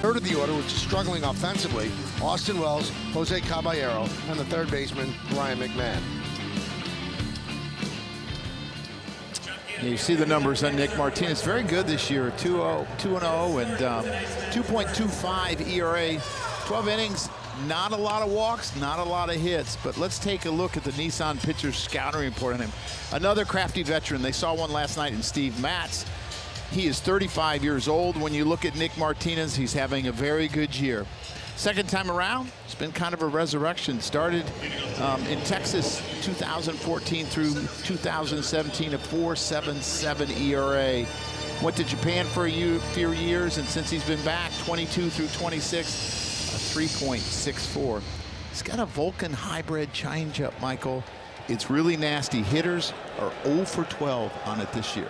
third of the order, which is struggling offensively, Austin Wells, Jose Caballero, and the third baseman, Brian McMahon. You see the numbers on Nick Martinez. Very good this year, 2-0 and 2.25 ERA, 12 innings. Not a lot of walks, not a lot of hits, but let's take a look at the Nissan pitcher scouting report on him. Another crafty veteran. They saw one last night in Steve Matz. He is 35 years old. When you look at Nick Martinez, he's having a very good year. Second time around, it's been kind of a resurrection. Started in Texas 2014 through 2017, a 4.77 ERA. Went to Japan for a few years, and since he's been back, 22 through 26, a 3.64. He's got a Vulcan hybrid changeup, Michael. It's really nasty. Hitters are 0 for 12 on it this year.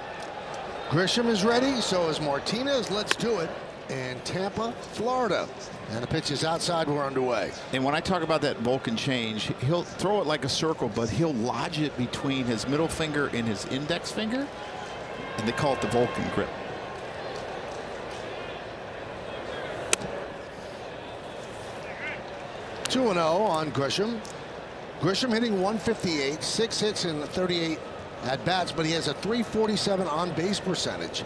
Grisham is ready, so is Martinez. Let's do it in Tampa, Florida. And the pitch is outside. We're underway. And when I talk about that Vulcan change, he'll throw it like a circle, but he'll lodge it between his middle finger and his index finger, and they call it the Vulcan grip. Two 2-0 on Grisham. Grisham hitting 158, 6 hits in 38 at bats, but he has a 347 on base percentage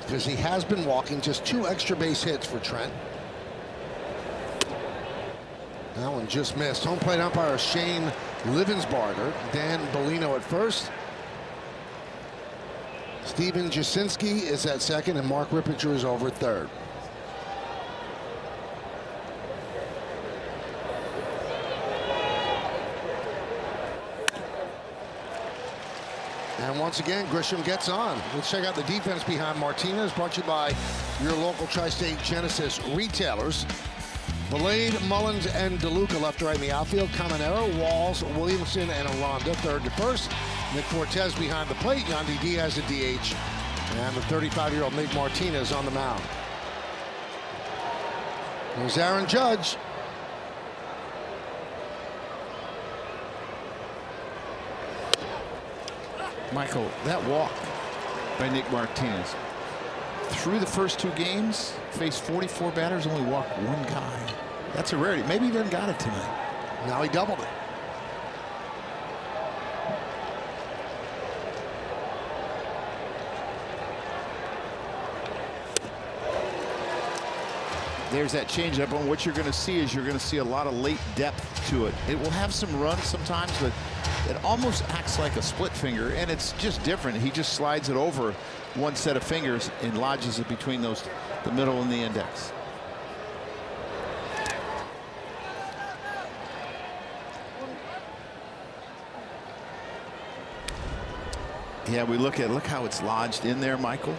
because he has been walking. Just 2 extra base hits for Trent. That one just missed. Home plate umpire Shane Livensbarger. Dan Bellino at first. Steven Jasinski is at second, and Mark Rippinger is over at third. And once again, Grisham gets on. Let's check out the defense behind Martinez, brought to you by your local Tri-State Genesis retailers. Blade, Mullins, and DeLuca left to right in the outfield. Caminero, Walls, Williamson, and Aranda third to first. Nick Fortes behind the plate. Yandy Diaz at DH. And the 35-year-old Nick Martinez on the mound. There's Aaron Judge. Michael, that walk by Nick Martinez. Through the first 2 games, faced 44 batters, only walked 1 guy. That's a rarity. Maybe he didn't got it tonight. Now he doubled it. There's that changeup, and what you're going to see is you're going to see a lot of late depth to it. It will have some runs sometimes, but it almost acts like a split finger, and it's just different. He just slides it over one set of fingers and lodges it between those, the middle and the index. Yeah, look how it's lodged in there, Michael.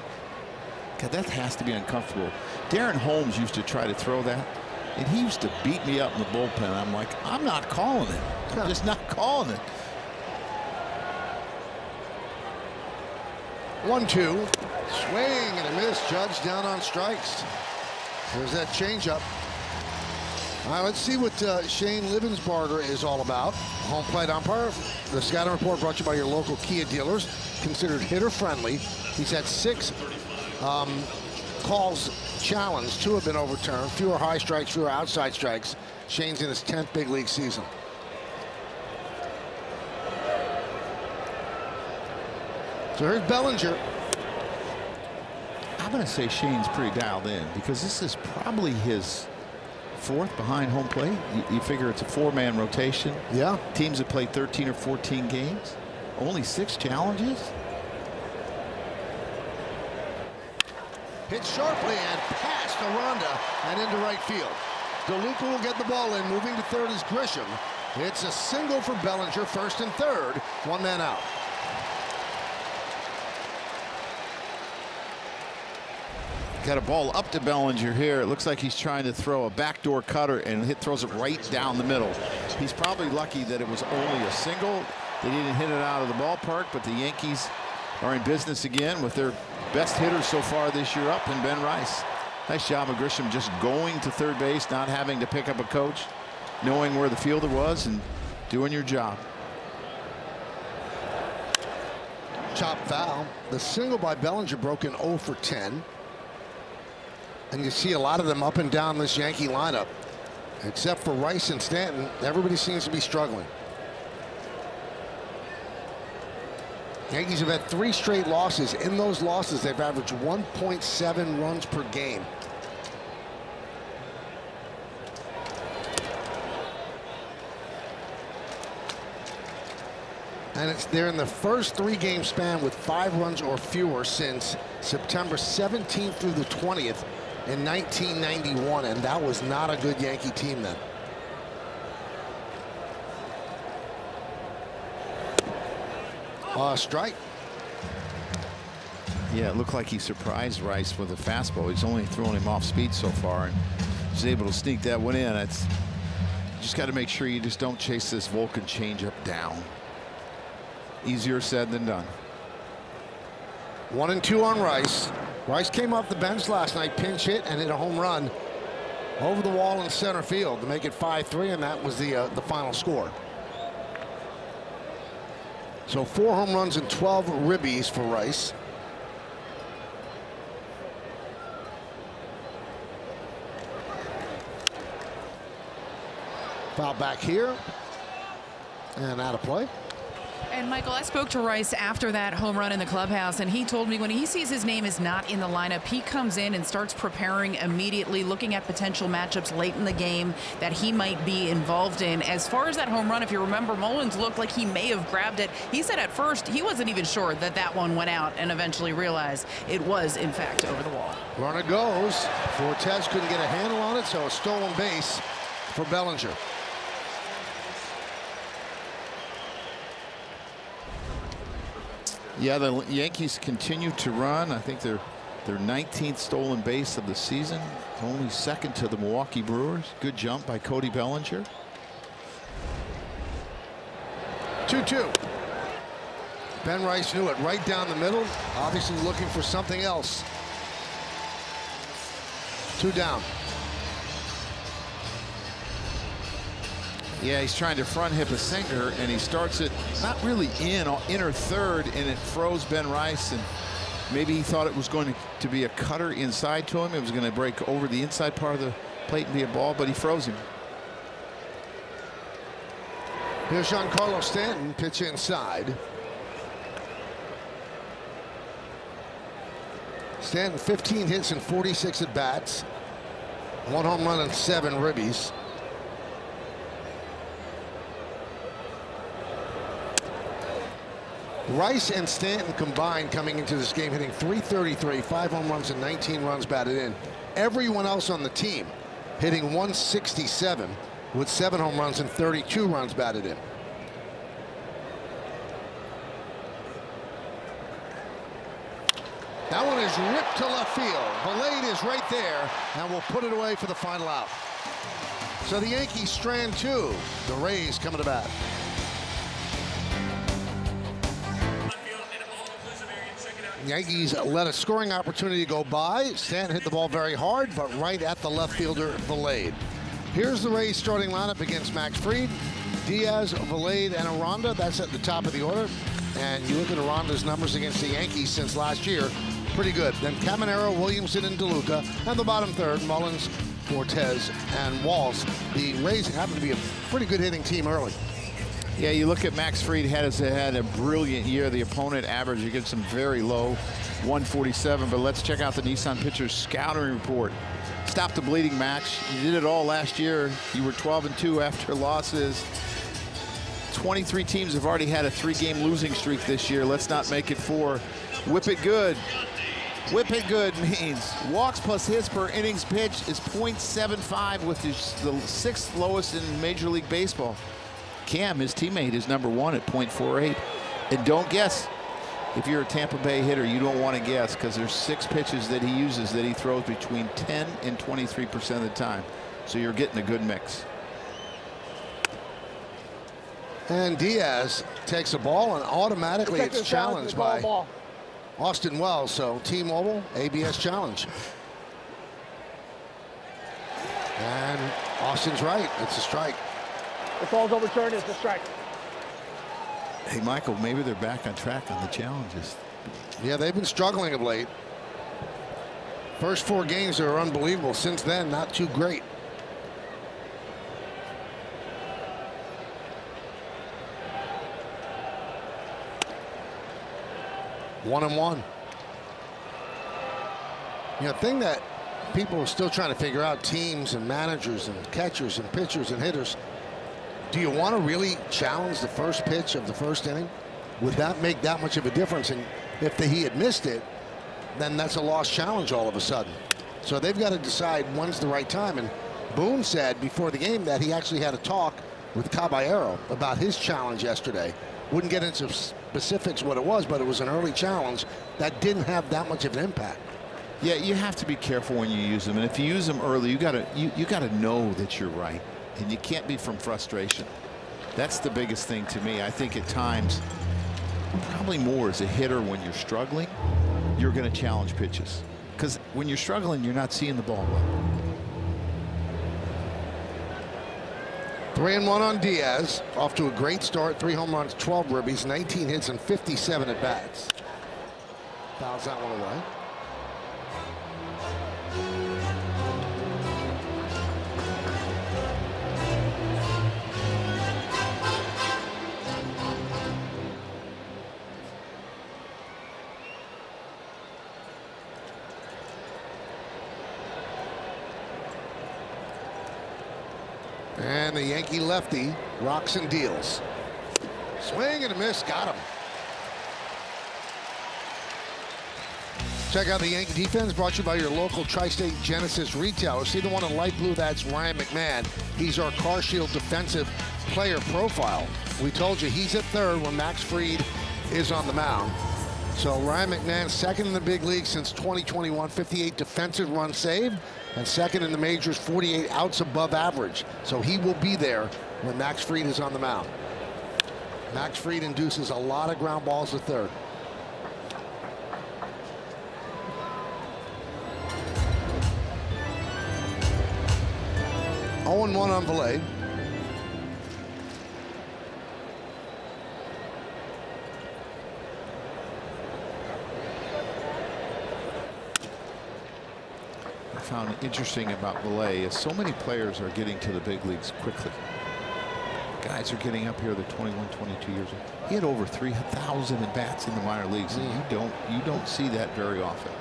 God, that has to be uncomfortable. Darren Holmes used to try to throw that, and he used to beat me up in the bullpen. I'm like, I'm not calling it. I'm just not calling it. 1-2. Swing and a miss. Judge down on strikes. There's that changeup. All right, let's see what Shane Livensbarger is all about. Home plate umpire. The scouting report brought to you by your local Kia dealers. Considered hitter friendly. He's had 6 calls challenged. 2 have been overturned. Fewer high strikes, fewer outside strikes. Shane's in his 10th big league season. So here's Bellinger. I'm going to say Shane's pretty dialed in because this is probably his 4th behind home plate. You figure it's a 4-man rotation. Yeah. Teams have played 13 or 14 games. Only 6 challenges. Hit sharply and past Aranda and into right field. DeLuca will get the ball in. Moving to third is Grisham. It's a single for Bellinger, first and third. 1 man out. Got a ball up to Bellinger here. It looks like he's trying to throw a backdoor cutter, and throws it right down the middle. He's probably lucky that it was only a single. They didn't hit it out of the ballpark, but the Yankees are in business again with their best hitter so far this year up in Ben Rice. Nice job of Grisham just going to third base, not having to pick up a coach, knowing where the fielder was and doing your job. Chop foul. The single by Bellinger broken 0 for 10. And you see a lot of them up and down this Yankee lineup. Except for Rice and Stanton, everybody seems to be struggling. Yankees have had 3 straight losses. In those losses, they've averaged 1.7 runs per game. And they're in the first 3-game span with 5 runs or fewer since September 17th through the 20th in 1991, and that was not a good Yankee team then. Strike. Yeah, it looked like he surprised Rice with a fastball. He's only thrown him off speed so far, and was able to sneak that one in. It's just got to make sure you just don't chase this Vulcan changeup down. Easier said than done. 1-2 on Rice. Rice came off the bench last night, pinch hit, and hit a home run over the wall in center field to make it 5-3, and that was the final score. So 4 home runs and 12 ribbies for Rice. Foul back here, and out of play. And Michael, I spoke to Rice after that home run in the clubhouse, and he told me when he sees his name is not in the lineup, he comes in and starts preparing immediately, looking at potential matchups late in the game that he might be involved in. As far as that home run, if you remember, Mullins looked like he may have grabbed it. He said at first he wasn't even sure that that one went out, and eventually realized it was, in fact, over the wall. Runner goes. Fortes couldn't get a handle on it, so a stolen base for Bellinger. Yeah, the Yankees continue to run. I think they're their 19th stolen base of the season, only second to the Milwaukee Brewers. Good jump by Cody Bellinger. 2-2. Ben Rice knew it right down the middle, obviously looking for something else. 2 down. Yeah, he's trying to front hip a sinker, and he starts it not really inner third, and it froze Ben Rice. And maybe he thought it was going to be a cutter inside to him. It was going to break over the inside part of the plate and be a ball, but he froze him. Here's Giancarlo Stanton, pitch inside. Stanton 15 hits and 46 at bats. 1 home run and 7 ribbies. Rice and Stanton combined coming into this game hitting .333, 5 home runs and 19 runs batted in. Everyone else on the team hitting .167 with 7 home runs and 32 runs batted in. That one is ripped to left field. Valade is right there and will put it away for the final out. So the Yankees strand 2. The Rays coming to bat. Yankees let a scoring opportunity go by. Stanton hit the ball very hard, but right at the left fielder, Valade. Here's the Rays starting lineup against Max Fried, Diaz, Valade, and Aranda. That's at the top of the order. And you look at Aranda's numbers against the Yankees since last year, pretty good. Then Caminero, Williamson, and DeLuca. And the bottom third, Mullins, Fortes, and Walls. The Rays happen to be a pretty good hitting team early. Yeah, you look at Max Fried had a brilliant year. The opponent average against him very low, 147. But let's check out the Nissan Pitchers scouting report. Stop the bleeding, Max. You did it all last year. You were 12-2 after losses. 23 teams have already had a 3-game losing streak this year. Let's not make it 4. Whip it good. Whip it good means walks plus hits per innings pitched is .75, which is the 6th lowest in Major League Baseball. Cam, his teammate, is number 1 at .48. And don't guess. If you're a Tampa Bay hitter, you don't want to guess, because there's 6 pitches that he uses that he throws between 10 and 23% of the time. So you're getting a good mix. And Diaz takes a ball, and automatically it's challenged by Austin Wells. So T-Mobile, ABS challenge. And Austin's right. It's a strike. The ball's overturned. It's a strike. Hey, Michael, maybe they're back on track on the challenges. Yeah, they've been struggling of late. First 4 games are unbelievable. Since then, not too great. One and one. You know, the thing that people are still trying to figure out, teams and managers and catchers and pitchers and hitters, do you want to really challenge the first pitch of the first inning? Would that make that much of a difference? And if he had missed it, then that's a lost challenge all of a sudden. So they've got to decide when's the right time. And Boone said before the game that he actually had a talk with Caballero about his challenge yesterday. Wouldn't get into specifics what it was, but it was an early challenge that didn't have that much of an impact. Yeah, you have to be careful when you use them, and if you use them early, you gotta know that you're right, and you can't be from frustration. That's the biggest thing to me. I think at times, probably more as a hitter, when you're struggling, you're going to challenge pitches, because when you're struggling, you're not seeing the ball well. 3-1 on Diaz. Off to a great start. 3 home runs, 12 ribbies, 19 hits, and 57 at bats. Fouls that one away. And the Yankee lefty rocks and deals. Swing and a miss, got him. Check out the Yankee defense, brought to you by your local Tri-State Genesis retailer. See the one in light blue? That's Ryan McMahon. He's our Car Shield defensive player profile. We told you he's at third when Max Fried is on the mound. So Ryan McMahon, second in the big league since 2021, 58 defensive runs saved, and second in the majors, 48 outs above average. So he will be there when Max Fried is on the mound. Max Fried induces a lot of ground balls to third. Oh and 1 on Valade. Found interesting about Valade is so many players are getting to the big leagues quickly. Guys are getting up here, they're 21, 22 years old. He had over 3,000 at bats in the minor leagues, and you don't see that very often.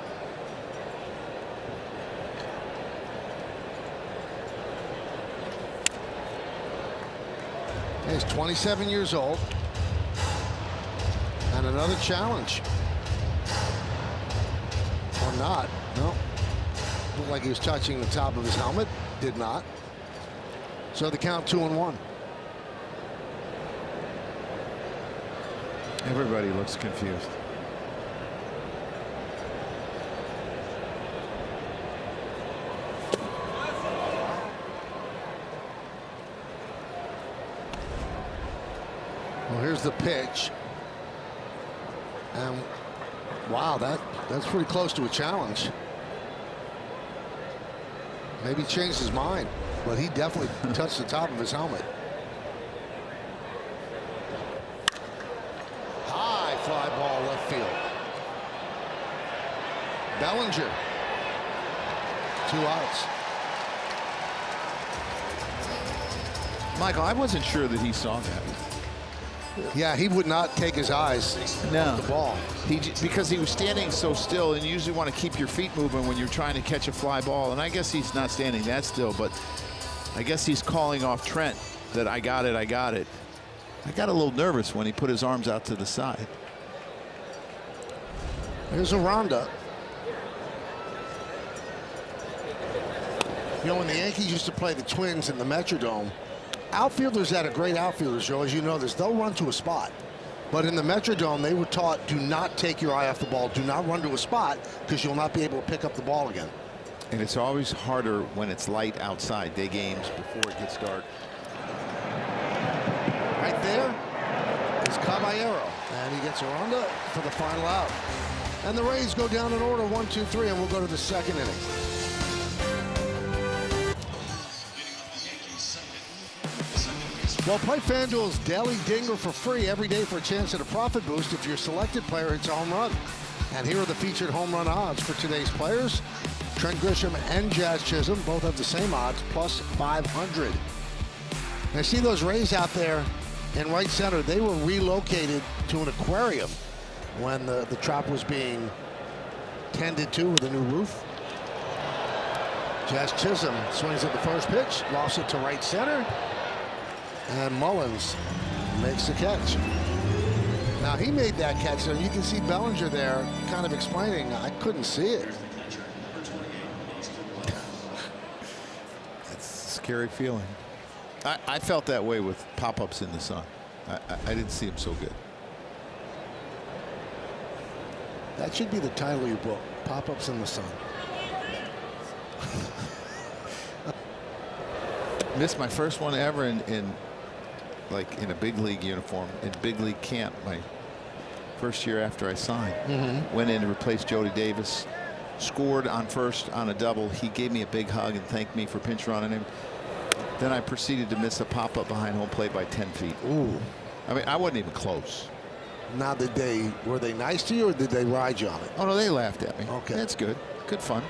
He's 27 years old, and another challenge. Or not? No. Looked like he was touching the top of his helmet. Did not. So the count 2-1. Everybody looks confused. Well, here's the pitch. And wow, that's pretty close to a challenge. Maybe changed his mind, but he definitely touched the top of his helmet. High fly ball left field. Bellinger. 2 outs. Michael, I wasn't sure that he saw that. Yeah, he would not take his eyes off the ball. Because he was standing so still, and you usually want to keep your feet moving when you're trying to catch a fly ball. And I guess he's not standing that still, but I guess he's calling off Trent that I got it, I got it. I got a little nervous when he put his arms out to the side. There's a Ronda. You know, when the Yankees used to play the Twins in the Metrodome, outfielders that are great outfielders, Joe, as you know this, they'll run to a spot. But in the Metrodome, they were taught, do not take your eye off the ball. Do not run to a spot, because you'll not be able to pick up the ball again. And it's always harder when it's light outside, day games, before it gets dark. Right there is Caballero. And he gets a Ronda for the final out. And the Rays go down in order, 1, 2, 3, and we'll go to the second inning. Well, play FanDuel's Daily Dinger for free every day for a chance at a profit boost if your selected player hits a home run. And here are the featured home run odds for today's players. Trent Grisham and Jazz Chisholm both have the same odds, plus 500. I see those Rays out there in right center. They were relocated to an aquarium when the trop was being tended to with a new roof. Jazz Chisholm swings at the first pitch, lost it to right center, and Mullins makes the catch. Now he made that catch, so you can see Bellinger there kind of explaining, I couldn't see it. That's a scary feeling. I felt that way with pop-ups in the sun. I didn't see him so good. That should be the title of your book, Pop-Ups in the Sun. Missed my first one ever in a big league uniform in big league camp. My first year after I signed. Went in to replace Jody Davis. Scored on first on a double. He gave me a big hug and thanked me for pinch running him. Then I proceeded to miss a pop-up behind home plate by 10 feet. Ooh. I mean, I wasn't even close. Now, were they nice to you, or did they ride you on it? Oh no, they laughed at me. Okay, that's good. Good fun.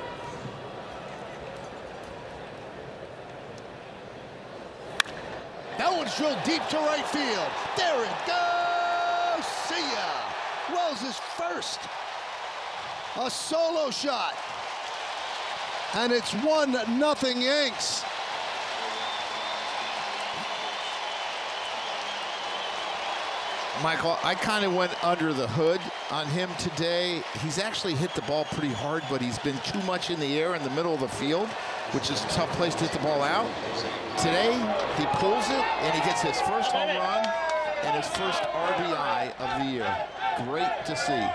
That one's drilled deep to right field. There it goes. See ya. Wells is first. A solo shot. And it's 1-0 Yanks. Michael, I kind of went under the hood on him today. He's actually hit the ball pretty hard, but he's been too much in the air in the middle of the field, which is a tough place to hit the ball out. Today, he pulls it, and he gets his first home run and his first RBI of the year. Great to see.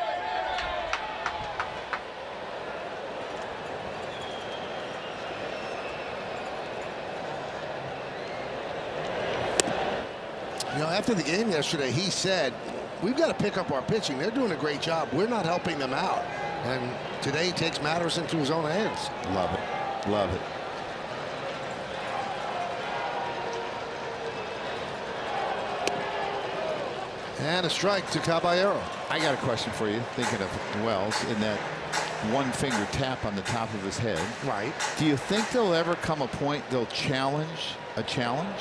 You know, after the game yesterday, he said, we've got to pick up our pitching. They're doing a great job. We're not helping them out. And today he takes matters into his own hands. Love it. Love it. And a strike to Caballero. I got a question for you, thinking of Wells in that one finger tap on the top of his head. Right. Do you think there'll ever come a point they'll challenge a challenge?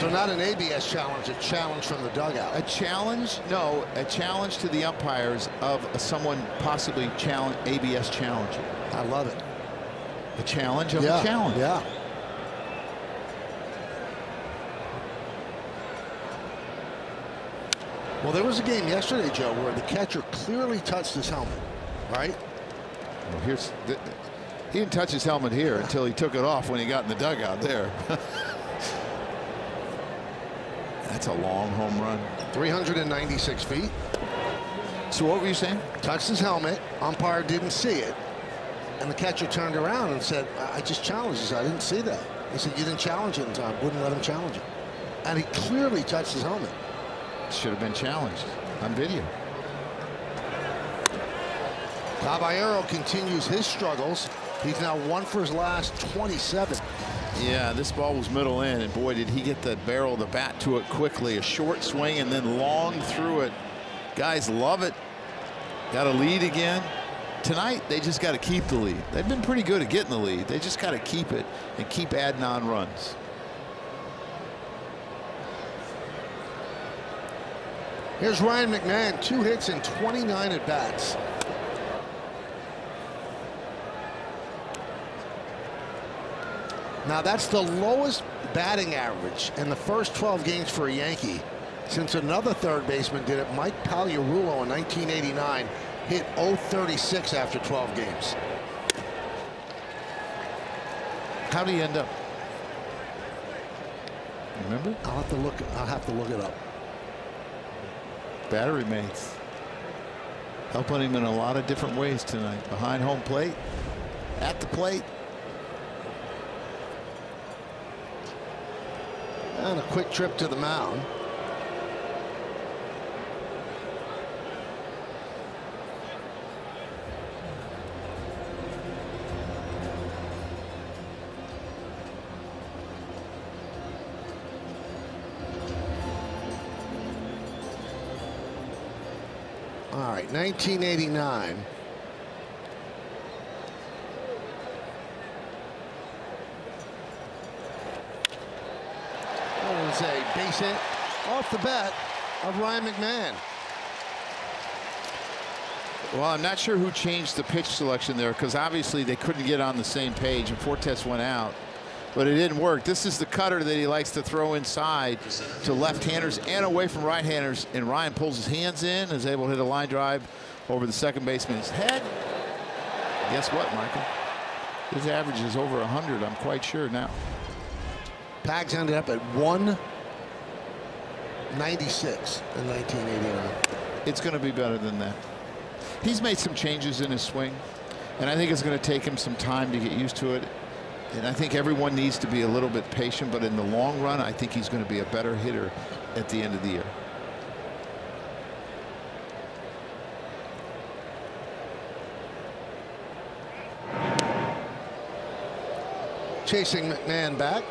So not an ABS challenge, a challenge from the dugout. A challenge? No, a challenge to the umpires of someone possibly ABS challenging. I love it. A challenge of a challenge. Yeah. Well, there was a game yesterday, Joe, where the catcher clearly touched his helmet, right? Well, he didn't touch his helmet here until he took it off when he got in the dugout there. That's a long home run. 396 feet. So what were you saying? Touched his helmet. Umpire didn't see it. And the catcher turned around and said, I just challenged this. I didn't see that. He said, you didn't challenge it in time. Wouldn't let him challenge it. And he clearly touched his helmet. Should have been challenged on video. Caballero continues his struggles. He's now 1 for his last 27. Yeah, this ball was middle in, and boy, did he get the barrel of the bat to it quickly. A short swing and then long through it. Guys love it. Got a lead again. Tonight, they just got to keep the lead. They've been pretty good at getting the lead. They just got to keep it and keep adding on runs. Here's Ryan McMahon, 2 hits and 29 at bats. Now that's the lowest batting average in the first 12 games for a Yankee since another third baseman did it. Mike Pagliarulo in 1989 hit .036 after 12 games. How did he end up? Remember? I'll have to look it up. Battery mates helping him in a lot of different ways tonight. Behind home plate, at the plate. And a quick trip to the mound. All right, 1989. Base hit off the bat of Ryan McMahon. Well, I'm not sure who changed the pitch selection there, because obviously they couldn't get on the same page and Fortes went out. But it didn't work. This is the cutter that he likes to throw inside to left-handers and away from right-handers. And Ryan pulls his hands in, is able to hit a line drive over the second baseman's head. Guess what, Michael? His average is over 100, I'm quite sure now. Pags ended up at 196 in 1989. It's going to be better than that. He's made some changes in his swing, and I think it's going to take him some time to get used to it. And I think everyone needs to be a little bit patient, but in the long run, I think he's going to be a better hitter at the end of the year. Chasing McMahon back.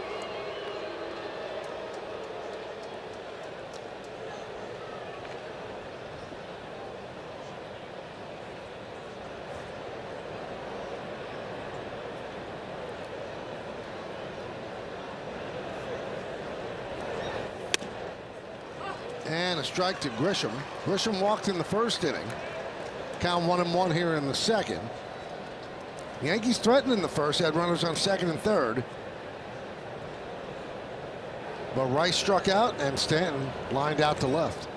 And a strike to Grisham. Grisham walked in the first inning. Count 1-1 here in the second. The Yankees threatened in the first, had runners on second and third. But Rice struck out and Stanton lined out to left.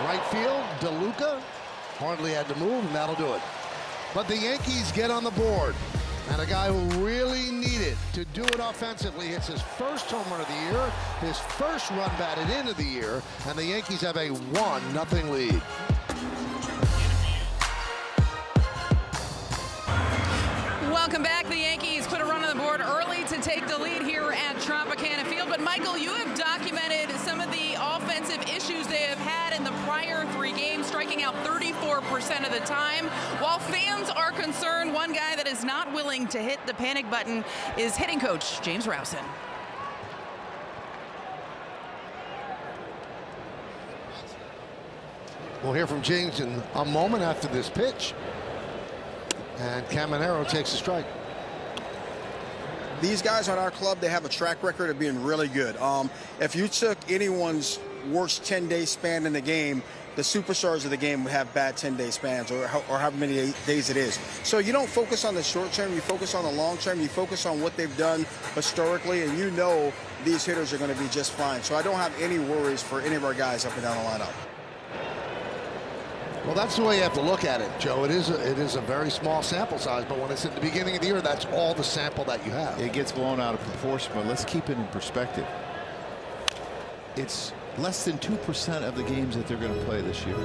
Right field, DeLuca hardly had to move, and that'll do it. But the Yankees get on the board, and a guy who really needed to do it offensively hits his first home run of the year, his first run batted in of the year, and the Yankees have a 1-0 lead. Welcome back. The Yankees put a run on the board early to take the lead here at Tropicana Field. But Michael, you have documented some of the offensive issues they have had in the prior 3 games, striking out 34% of the time. While fans are concerned, one guy that is not willing to hit the panic button is hitting coach James Rowson. We'll hear from James in a moment after this pitch. And Caminero takes a strike. These guys on our club, they have a track record of being really good. If you took anyone's worst 10-day span in the game, the superstars of the game would have bad 10-day spans, or however many days it is. So you don't focus on the short term, you focus on the long term, you focus on what they've done historically, and you know these hitters are going to be just fine. So I don't have any worries for any of our guys up and down the lineup. Well, that's the way you have to look at it, Joe. It is a very small sample size, but when it's at the beginning of the year, that's all the sample that you have. It gets blown out of proportion, but let's keep it in perspective. It's less than 2% of the games that they're going to play this year.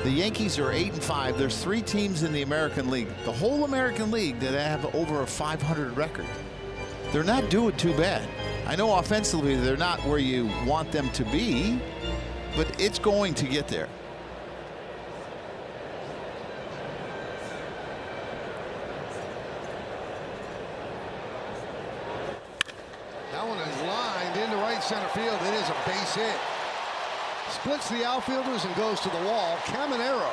The Yankees are 8-5. There's 3 teams in the American League, the whole American League, that have over a 500 record. They're not doing too bad. I know offensively they're not where you want them to be, but it's going to get there. That one is lined into right center field. It is a base hit. Splits the outfielders and goes to the wall. Caminero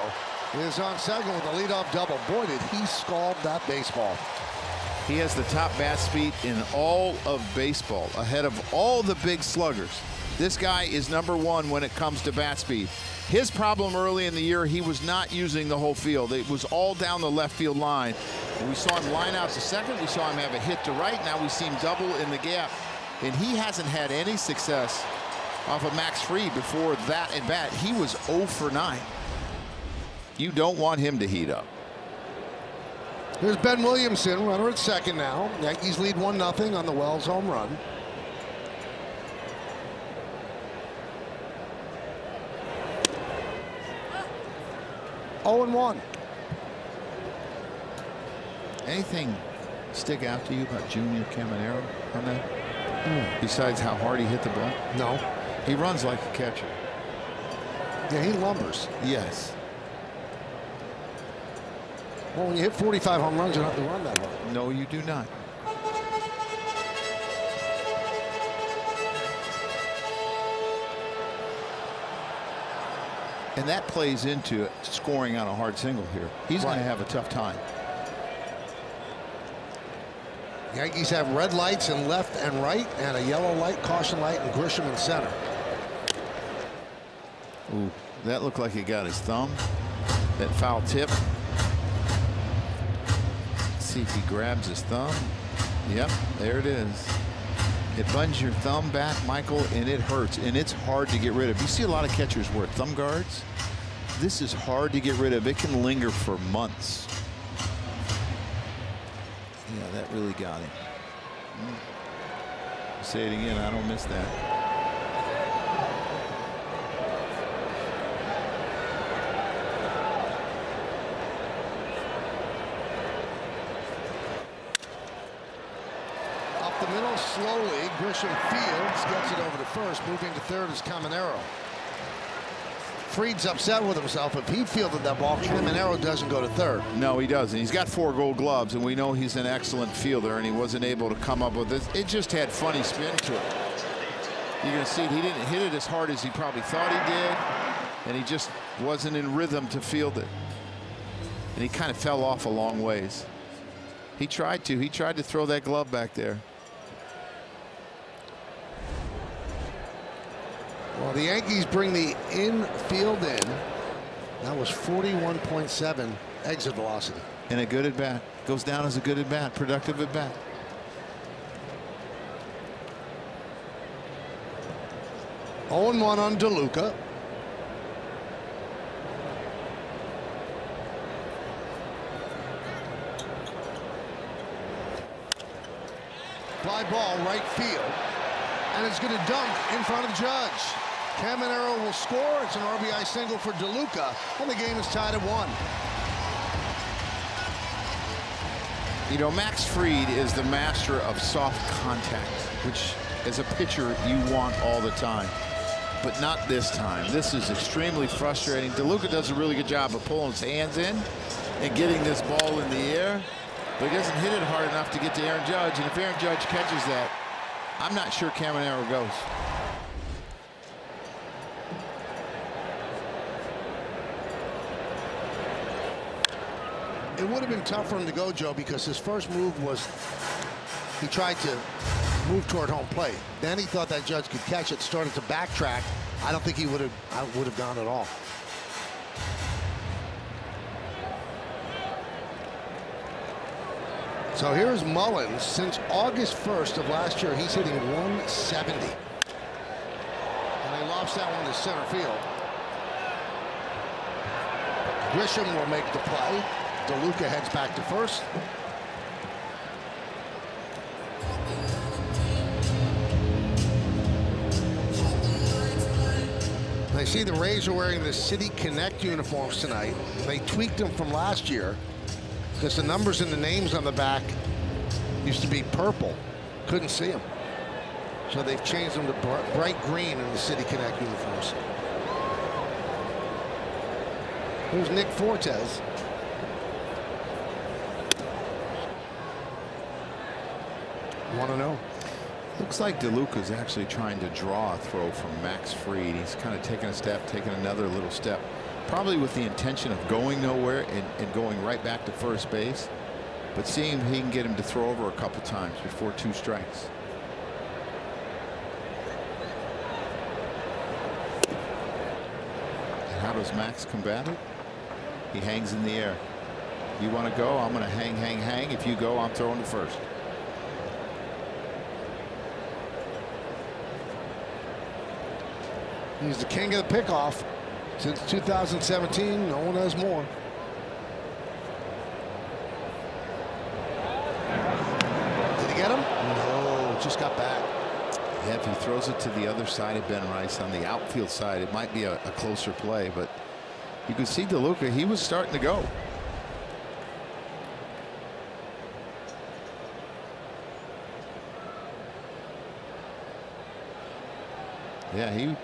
is on second with a leadoff double. Boy, did he scald that baseball. He has the top bat speed in all of baseball, ahead of all the big sluggers. This guy is #1 when it comes to bat speed. His problem early in the year, he was not using the whole field. It was all down the left field line. We saw him line out to second. We saw him have a hit to right. Now we see him double in the gap. And he hasn't had any success off of Max Fried before that at bat. He was 0 for 9. You don't want him to heat up. Here's Ben Williamson, runner at second now. Yankees lead 1-0 on the Wells home run. Oh and 1. Anything stick out to you about Junior Caminero on that? Besides how hard he hit the ball? No. He runs like a catcher. Yeah, he lumbers. Yes. Well, when you hit 45 home runs, you don't have to run that hard. No, you do not. And that plays into scoring on a hard single here. He's going to have a tough time. Yankees have red lights in left and right, and a yellow light, caution light, and Grisham in center. Ooh, that looked like he got his thumb. That foul tip. Let's see if he grabs his thumb. Yep, there it is. It bunds your thumb back, Michael, and it hurts, and it's hard to get rid of. You see a lot of catchers wear thumb guards. This is hard to get rid of. It can linger for months. Yeah, that really got him. Say it again, I don't miss that. Up the middle slowly. Grisham fields, gets it over to first. Moving to third is Caminero. Fried's upset with himself. If he fielded that ball, Caminero doesn't go to third. No, he doesn't. He's got 4 Gold Gloves, and we know he's an excellent fielder, and he wasn't able to come up with this. It just had funny spin to it. You're going to see it. He didn't hit it as hard as he probably thought he did, and he just wasn't in rhythm to field it. And he kind of fell off a long ways. He tried to. He tried to throw that glove back there. Well, the Yankees bring the infield in. That was 41.7 exit velocity. And a good at bat. Goes down as a good at bat. Productive at bat. Oh, 0-1 on DeLuca. Fly ball right field. And it's going to dunk in front of Judge. Caminero will score. It's an RBI single for DeLuca, and the game is tied at 1. You know, Max Fried is the master of soft contact, which as a pitcher you want all the time, but not this time. This is extremely frustrating. DeLuca does a really good job of pulling his hands in and getting this ball in the air, but he doesn't hit it hard enough to get to Aaron Judge, and if Aaron Judge catches that, I'm not sure Caminero goes. It would have been tough for him to go, Joe, because his first move was he tried to move toward home plate. Then he thought that Judge could catch it, started to backtrack. I don't think he would have gone at all. So here's Mullins. Since August 1st of last year, he's hitting 170. And he lofts that one to center field. Grisham will make the play. DeLuca heads back to first. I see the Rays are wearing the City Connect uniforms tonight. They tweaked them from last year because the numbers and the names on the back used to be purple. Couldn't see them. So they've changed them to bright green in the City Connect uniforms. Here's Nick Fortes. Want to know? Looks like DeLuca's actually trying to draw a throw from Max Fried. He's kind of taking a step, taking another little step, probably with the intention of going nowhere and going right back to first base, but seeing if he can get him to throw over a couple times before 2 strikes. And how does Max combat it? He hangs in the air. You want to go? I'm going to hang. If you go, I'm throwing to first. He's the king of the pickoff since 2017. No one has more. Did he get him? No, just got back. Yeah, if he throws it to the other side of Ben Rice on the outfield side, it might be a closer play, but you can see DeLuca, he was starting to go. Yeah,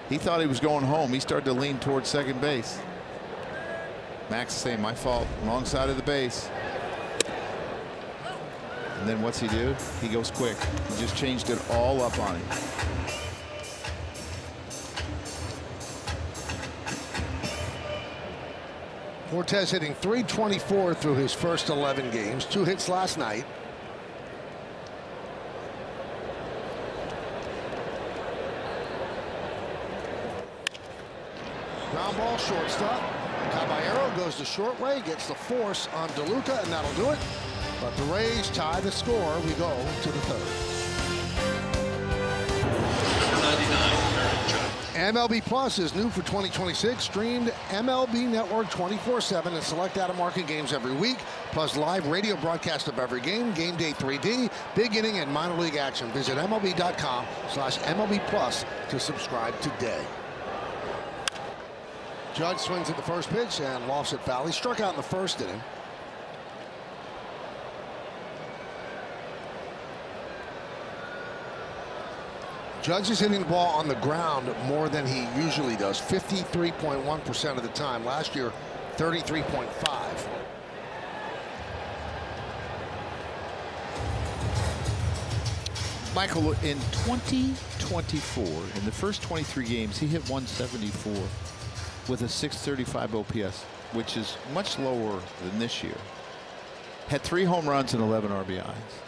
he thought he was going home. He started to lean towards second base. Max saying, my fault, wrong side of the base. And then what's he do? He goes quick. He just changed it all up on him. Cortez hitting .324 through his first 11 games. 2 hits last night. Ground ball, shortstop. Caballero goes the short way, gets the force on DeLuca, and that'll do it. But the Rays tie the score. We go to the third. MLB Plus is new for 2026. Streamed MLB Network 24/7 and select out-of-market games every week, plus live radio broadcast of every game, game day 3D, big inning, and minor league action. Visit MLB.com/MLB Plus to subscribe today. Judge swings at the first pitch and lofts it foul. He struck out in the first inning. Judge is hitting the ball on the ground more than he usually does, 53.1% of the time. Last year, 33.5. Michael, in 2024, in the first 23 games, he hit 174 with a 635 OPS, which is much lower than this year. Had 3 home runs and 11 RBIs.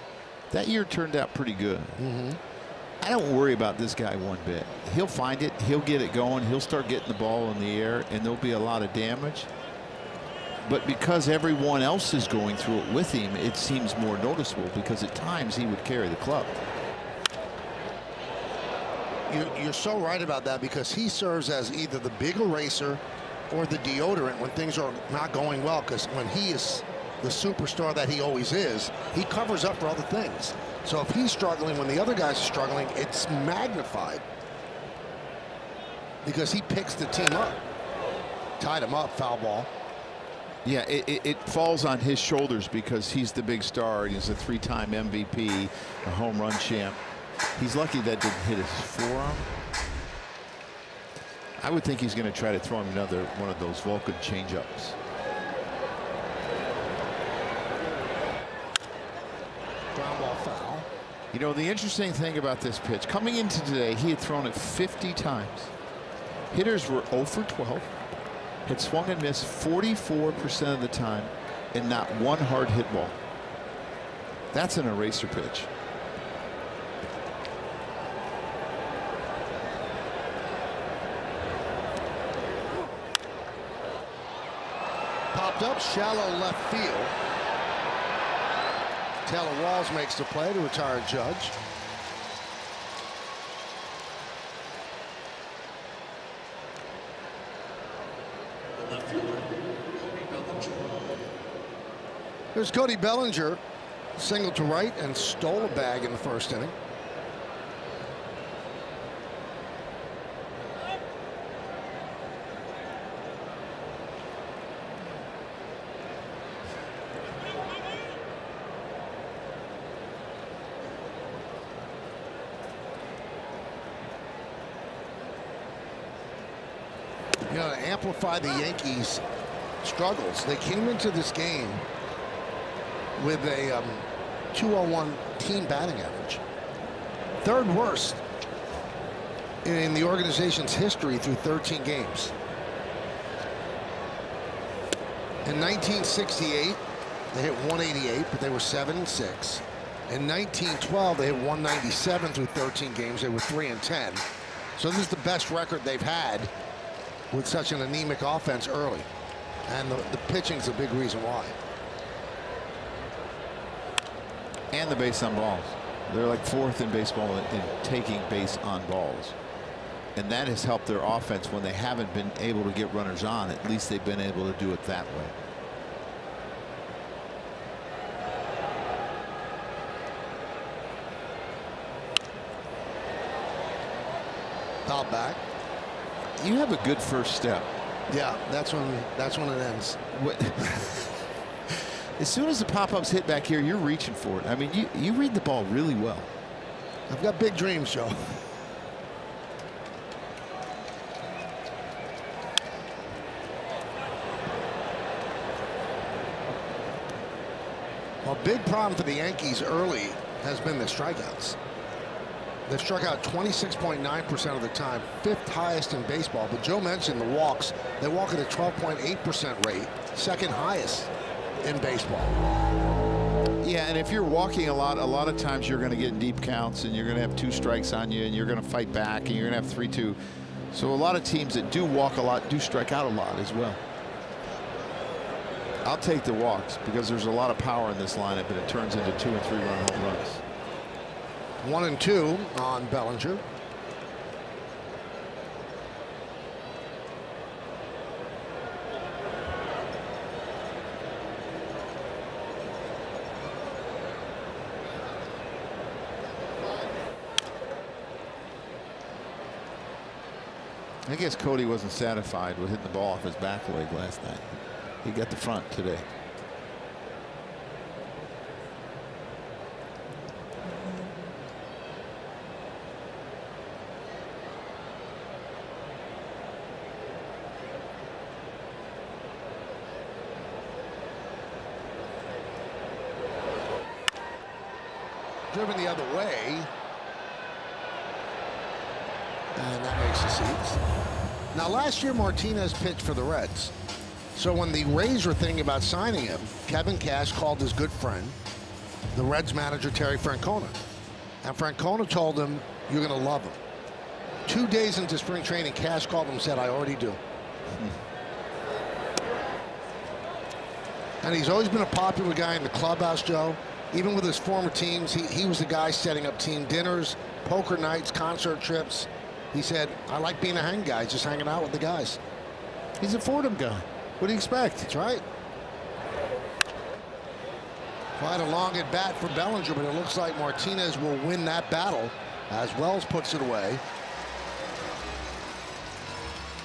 That year turned out pretty good. I don't worry about this guy one bit. He'll find it. He'll get it going. He'll start getting the ball in the air, and there'll be a lot of damage. But because everyone else is going through it with him, it seems more noticeable because at times he would carry the club. You're so right about that, because he serves as either the big eraser or the deodorant when things are not going well, because when he is the superstar that he always is, he covers up for other things. So if he's struggling when the other guys are struggling, it's magnified because he picks the team up. Tied him up, foul ball. Yeah, it falls on his shoulders because he's the big star. He's a 3-time MVP, a home run champ. He's lucky that didn't hit his forearm. I would think he's going to try to throw him another one of those Vulcan changeups. Ground ball, foul. You know, the interesting thing about this pitch, coming into today, he had thrown it 50 times. Hitters were 0 for 12, had swung and missed 44% of the time, and not one hard hit ball. That's an eraser pitch. Popped up, shallow left field. Taylor Walls makes the play to retire Judge. Here's Cody Bellinger, singled to right and stole a bag in the first inning. You know, to amplify the Yankees' struggles, they came into this game with a .201 team batting average. Third worst in the organization's history through 13 games. In 1968, they hit 188, but they were 7-6. In 1912, they hit 197 through 13 games. They were 3-10. So this is the best record they've had with such an anemic offense early. And the pitching's a big reason why. And the base on balls. They're like 4th in baseball in taking base on balls. And that has helped their offense when they haven't been able to get runners on. At least they've been able to do it that way. Foul back. You have a good first step. Yeah, that's when it ends. As soon as the pop-ups hit back here, you're reaching for it. I mean, you read the ball really well. I've got big dreams, Joe. A big problem for the Yankees early has been the strikeouts. They've struck out 26.9% of the time, 5th highest in baseball. But Joe mentioned the walks. They walk at a 12.8% rate, 2nd highest in baseball. Yeah, and if you're walking a lot of times you're going to get deep counts, and you're going to have 2 strikes on you, and you're going to fight back, and you're going to have 3-2. So a lot of teams that do walk a lot do strike out a lot as well. I'll take the walks because there's a lot of power in this lineup, and it turns into 2- and 3-run home runs. 1 and 2 on Bellinger. I guess Cody wasn't satisfied with hitting the ball off his back leg last night. He got the front today. Driven the other way. And that makes the seats. Now, last year, Martinez pitched for the Reds. So when the Rays were thinking about signing him, Kevin Cash called his good friend, the Reds manager, Terry Francona. And Francona told him, you're going to love him. 2 days into spring training, Cash called him and said, I already do. And he's always been a popular guy in the clubhouse, Joe. Even with his former teams, he was the guy setting up team dinners, poker nights, concert trips. He said, I like being a hang guy, just hanging out with the guys. He's a Fordham guy. What do you expect? That's right. Quite a long at bat for Bellinger, but it looks like Martinez will win that battle as Wells puts it away.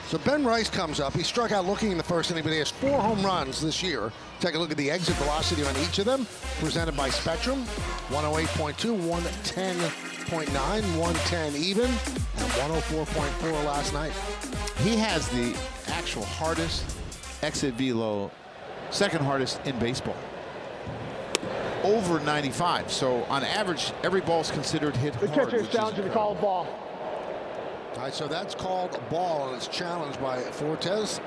So Ben Rice comes up. He struck out looking in the first inning, but he has 4 home runs this year. Take a look at the exit velocity on each of them, presented by Spectrum. 108.2, 110.9, 110 even, and 104.4 last night. He has the actual hardest exit velo, 2nd hardest in baseball. Over 95. So on average, every ball's considered hit hard. The catcher is challenging the call of ball. All right, so that's called a ball, and it's challenged by Fortes.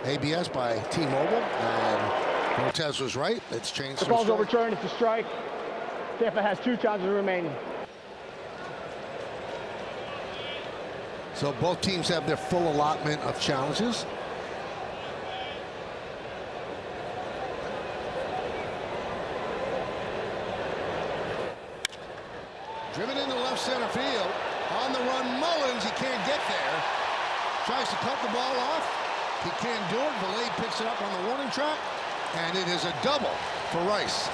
ABS by T-Mobile, and Fortes was right. It's changed. The ball's overturned. It's a strike. Tampa has 2 challenges remaining. So both teams have their full allotment of challenges. Driven into left center field. On the run, Mullins. He can't get there. Tries to cut the ball off. He can't do it. Valade picks it up on the warning track. And it is a double for Rice.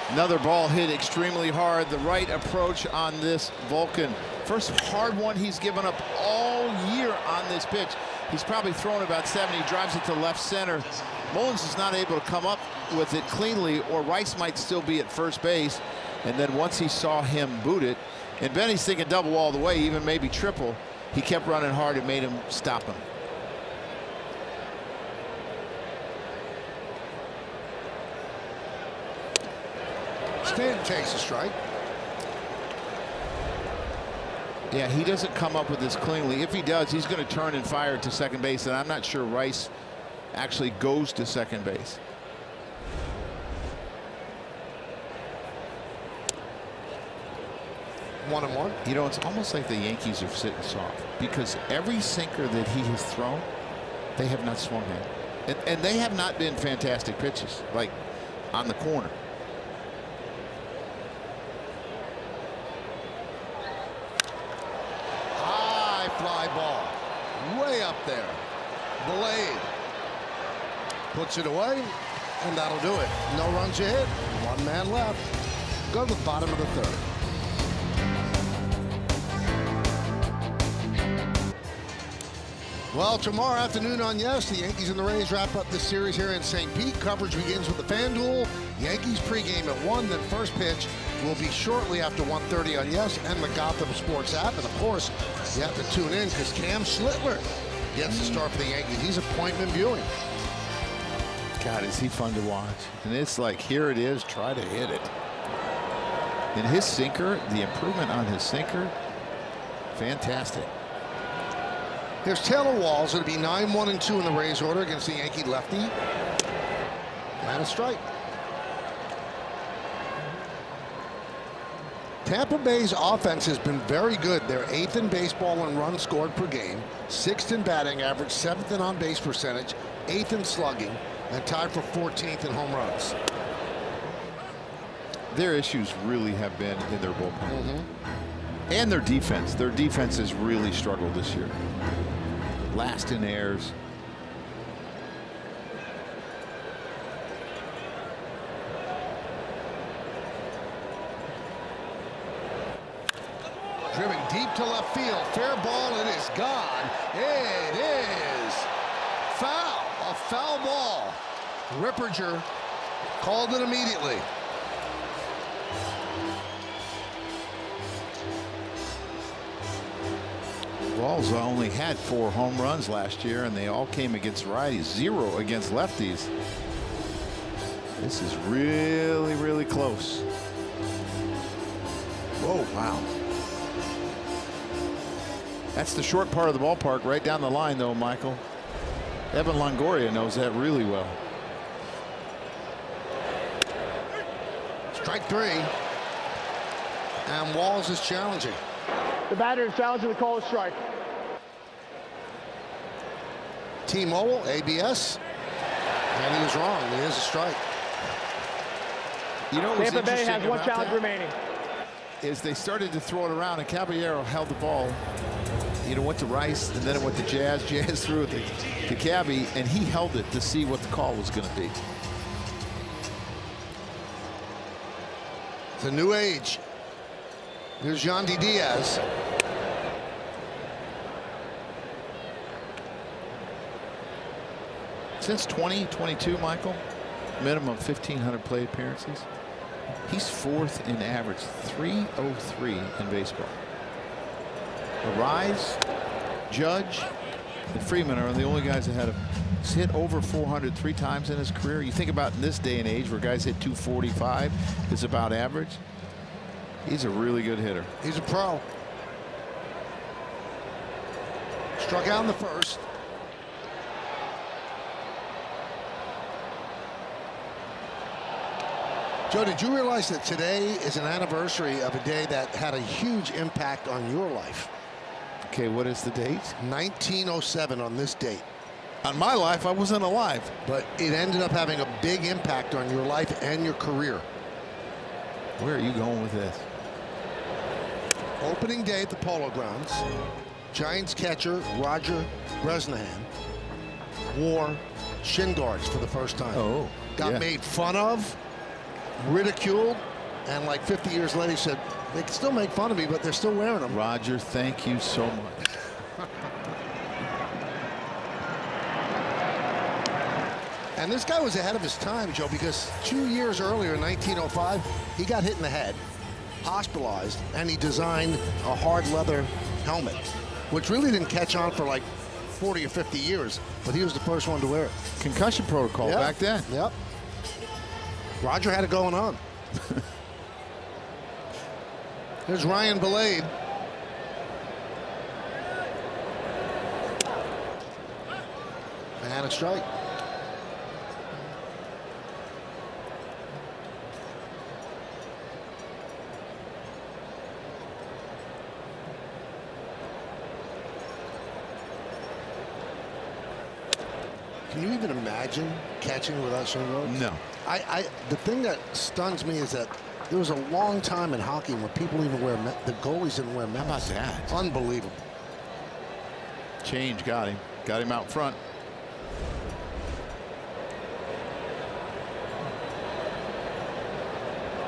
Another ball hit extremely hard. The right approach on this Vulcan. First hard one he's given up all year on this pitch. He's probably thrown about 70. Drives it to left center. Mullins is not able to come up with it cleanly, or Rice might still be at first base. And then once he saw him boot it, and Benny's thinking double all the way, even maybe triple, he kept running hard. It made him stop him. Stanton takes a strike. Yeah, he doesn't come up with this cleanly. If he does, he's going to turn and fire to second base, and I'm not sure Rice actually goes to second base. 1-1. You know, it's almost like the Yankees are sitting soft, because every sinker that he has thrown, they have not swung at. And they have not been fantastic pitches, like on the corner. High fly ball. Way up there. Valade puts it away, and that'll do it. No runs you hit. 1 man left. Go to the bottom of the 3rd. Well, tomorrow afternoon on Yes, the Yankees and the Rays wrap up this series here in St. Pete. Coverage begins with the FanDuel. Yankees pregame at 1, then first pitch will be shortly after 1:30 on Yes and the Gotham Sports app. And of course, you have to tune in because Cam Schlittler gets the start for the Yankees. He's appointment viewing. God, is he fun to watch. And it's like, here it is, try to hit it. And his sinker, the improvement on his sinker, fantastic. Here's Taylor Walls. It'll be 9-1-2 in the Rays order against the Yankee lefty. And a strike. Tampa Bay's offense has been very good. They're 8th in baseball in runs scored per game, 6th in batting average, 7th in on-base percentage, 8th in slugging, and tied for 14th in home runs. Their issues really have been in their bullpen. And their defense. Their defense has really struggled this year. Last in errors. Driven deep to left field. Fair ball. It is gone. It is foul. A foul ball. Ripperger called it immediately. Walls only had 4 home runs last year, and they all came against righties. 0 against lefties. This is really, really close. Whoa, wow. That's the short part of the ballpark, right down the line, though, Michael. Evan Longoria knows that really well. Strike 3. And Walls is challenging. The batter is challenging the call of strike. T-Mobile, ABS. And he was wrong. It is a strike. You know what was Tampa Bay interesting has one about challenge that? remaining. Is they started to throw it around, and Caballero held the ball. You know, went to Rice, and then it went to Jazz. Jazz threw it to Cabby, and he held it to see what the call was going to be. It's a new age. Here's Yandy Diaz. Since 2022, Michael, minimum 1,500 plate appearances. He's 4th in average, 303 in baseball. Arise, Judge, and Freeman are the only guys that had he's hit over 400 3 times in his career. You think about in this day and age where guys hit 245 is about average. He's a really good hitter. He's a pro. Struck out in the first. Joe, did you realize that today is an anniversary of a day that had a huge impact on your life? Okay, what is the date? 1907 on this date. On my life, I wasn't alive. But it ended up having a big impact on your life and your career. Where are you going with this? Opening day at the Polo Grounds, Giants catcher Roger Bresnahan wore shin guards for the first time. Oh, Got yeah. made fun of, ridiculed, and like 50 years later he said, they can still make fun of me, but they're still wearing them. Roger, thank you so much. And this guy was ahead of his time, Joe, because 2 years earlier in 1905, he got hit in the head, hospitalized, and he designed a hard leather helmet, which really didn't catch on for like 40 or 50 years, but he was the first one to wear it. Concussion protocol Yep. back then. Yep. Roger had it going on. Here's Ryan Belade. And a strike. Can you even imagine catching without shin guards? No. The thing that stuns me is that there was a long time in hockey where people even wear the goalies didn't wear masks. How about that? Unbelievable. Change got him out front.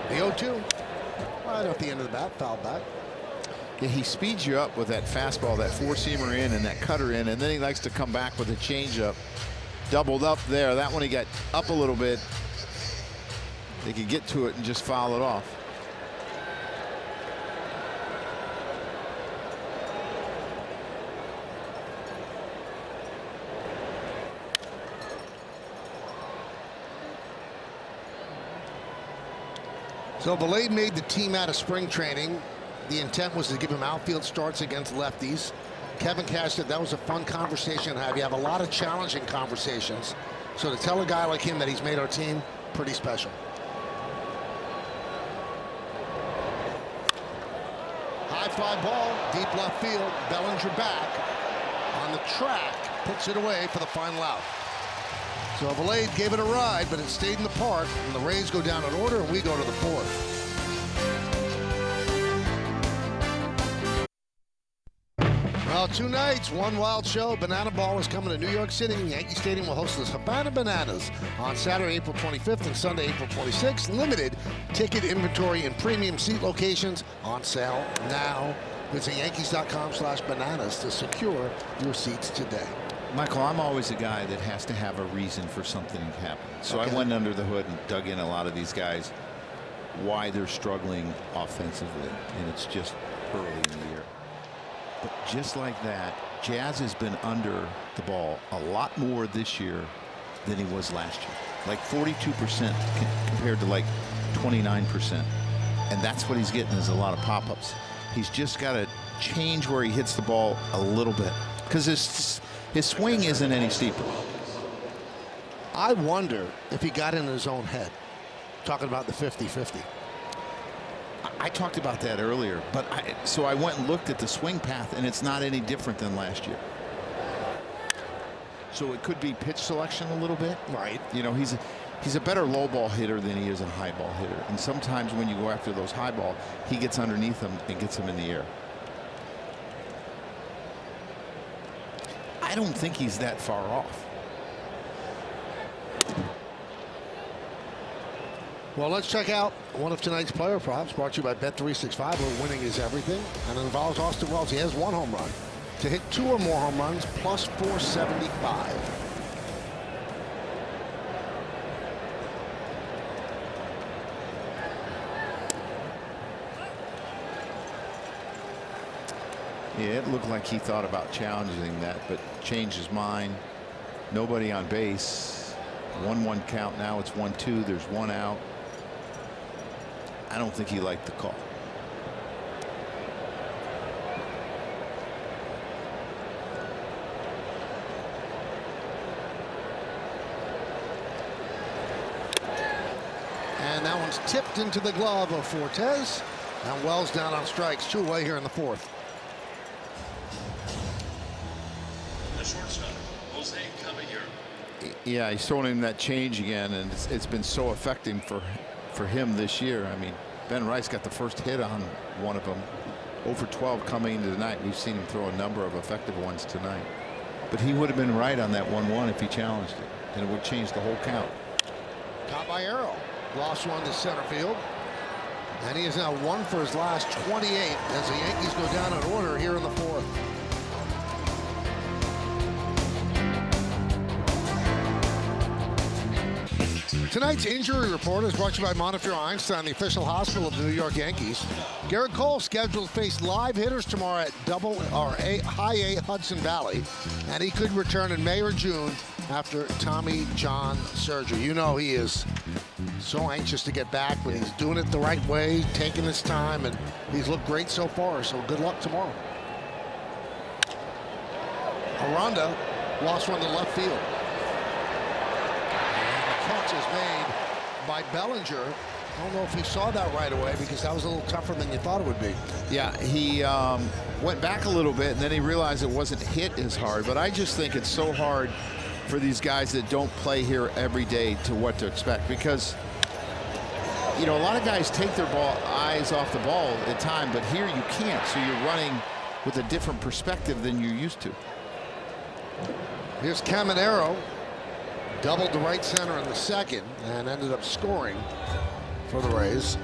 The 0-2. Right at the end of the bat, foul back. Yeah, he speeds you up with that fastball, that four-seamer in and that cutter in, and then he likes to come back with a changeup. Doubled up there. That one he got up a little bit. They could get to it and just foul it off. So Valade made the team out of spring training. The intent was to give him outfield starts against lefties. Kevin Cash said that was a fun conversation to have. You have a lot of challenging conversations. So to tell a guy like him that he's made our team, pretty special. High fly ball, deep left field. Bellinger back on the track, puts it away for the final out. So Valade gave it a ride, but it stayed in the park, and the Rays go down in order, and we go to the fourth. Well, 2 nights, one wild show. Banana Ball is coming to New York City. Yankee Stadium will host the Havana Bananas on Saturday, April 25th and Sunday, April 26th. Limited ticket inventory in premium seat locations on sale now. Visit Yankees.com/bananas to secure your seats today. Michael, I'm always a guy that has to have a reason for something to happen. So I went under the hood and dug in a lot of these guys, why they're struggling offensively, and it's just early in the year. But just like that, Jazz has been under the ball a lot more this year than he was last year. Like 42% compared to like 29%. And that's what he's getting, is a lot of pop-ups. He's just got to change where he hits the ball a little bit, because his swing isn't any steeper. I wonder if he got in his own head, talking about the 50-50. I talked about that earlier, but so I went and looked at the swing path, and it's not any different than last year. So it could be pitch selection a little bit. Right. You know, he's a better low ball hitter than he is a high ball hitter. And sometimes when you go after those high ball, he gets underneath them and gets them in the air. I don't think he's that far off. Well, let's check out one of tonight's player props, brought to you by Bet365, where winning is everything. And it involves Austin Wells. He has 1 home run. To hit 2 or more home runs, plus 475. Yeah, it looked like he thought about challenging that, but changed his mind. Nobody on base. 1-1 count. Now it's 1-2. There's 1 out. I don't think he liked the call. And that one's tipped into the glove of Fortes. And Wells down on strikes, 2 away here in the 4th. The shortstop, Jose Caballero. Yeah, he's throwing him that change again, and it's been so effective for him this year. I mean, Ben Rice got the first hit on one of them. 0 for 12 coming into tonight. We've seen him throw a number of effective ones tonight. But he would have been right on that 1-1 if he challenged it, and it would change the whole count. Caballero lost one to center field. And he is now 1 for his last 28 as the Yankees go down in order here in the 4th. Tonight's injury report is brought to you by Montefiore Einstein, the official hospital of the New York Yankees. Garrett Cole scheduled to face live hitters tomorrow at High A Hudson Valley, and he could return in May or June after Tommy John surgery. You know he is so anxious to get back, but he's doing it the right way, taking his time, and he's looked great so far, so good luck tomorrow. Aranda lost one to left field. Catch is made by Bellinger. I don't know if he saw that right away, because that was a little tougher than you thought it would be. Yeah, he went back a little bit, and then he realized it wasn't hit as hard. But I just think it's so hard for these guys that don't play here every day to what to expect, because you know, a lot of guys take their eyes off the ball at time, but here you can't, so you're running with a different perspective than you're used to. Here's Caminero. Doubled to right center in the 2nd and ended up scoring for the Rays.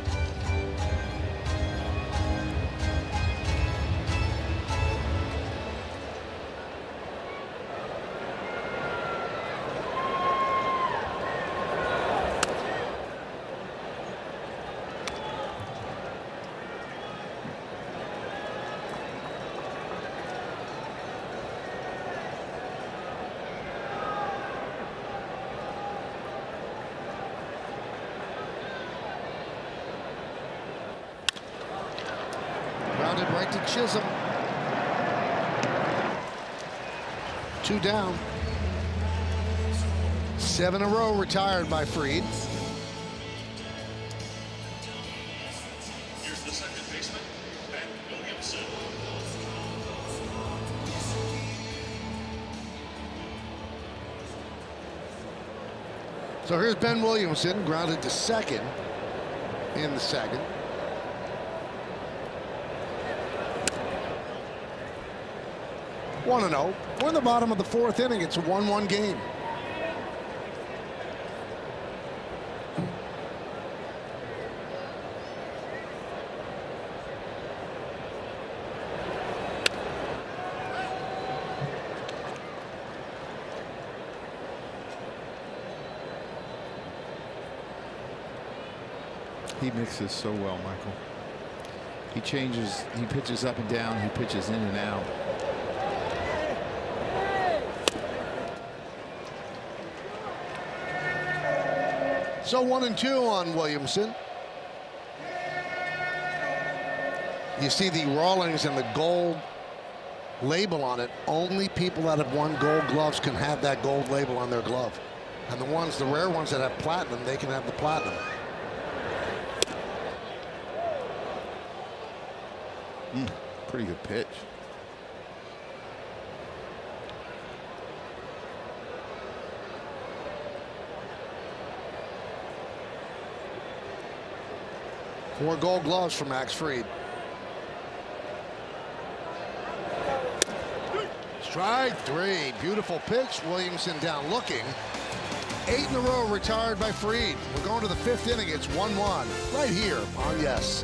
Grounded right to Chisholm. 2 down. 7 in a row retired by Fried. Here's the second baseman, Ben Williamson. So here's Ben Williamson, grounded to second in the second. One and 0. We're in the bottom of the 4th inning. It's a 1-1 game. He mixes so well, Michael. He changes, he pitches up and down, he pitches in and out. So 1-2 on Williamson. You see the Rawlings and the gold label on it. Only people that have won gold gloves can have that gold label on their glove. And the rare ones that have platinum, they can have the platinum. Pretty good pitch. Four gold gloves for Max Fried. Strike 3. Beautiful pitch. Williamson down looking. 8 in a row retired by Fried. We're going to the 5th inning. It's 1-1 right here on Yes.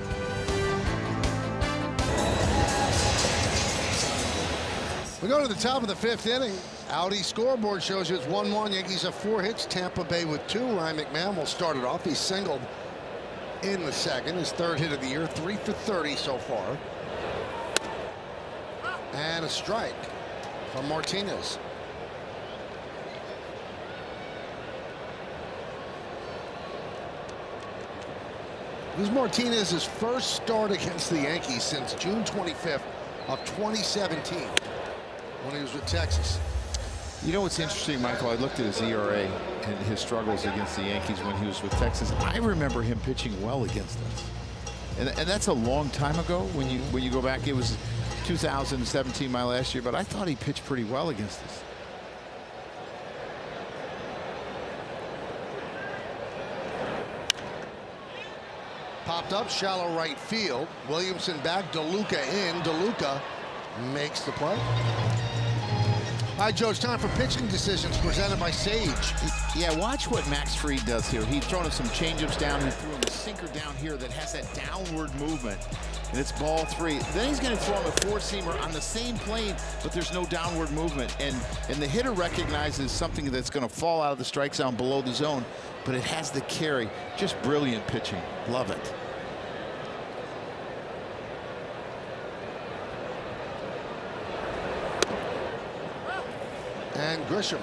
We go to the top of the 5th inning. Audi scoreboard shows you it's 1-1. Yankees have 4 hits. Tampa Bay with 2. Ryan McMahon will start it off. He singled in the second. His 3rd hit of the year. 3 for 30 so far. And a strike from Martinez. This is Martinez's first start against the Yankees since June 25th of 2017 when he was with Texas. You know what's interesting, Michael? I looked at his ERA and his struggles against the Yankees when he was with Texas. I remember him pitching well against us, and that's a long time ago. When you go back, it was 2017, my last year, but I thought he pitched pretty well against us. Popped up, shallow right field. Williamson back, DeLuca in. DeLuca makes the play. All right, Joe, it's time for pitching decisions presented by Sage. Yeah, watch what Max Fried does here. He's thrown some changeups down. He threw him a sinker down here that has that downward movement, and it's ball 3. Then he's going to throw him a 4-seamer on the same plane, but there's no downward movement. And the hitter recognizes something that's going to fall out of the strike zone below the zone, but it has the carry. Just brilliant pitching. Love it. And Grisham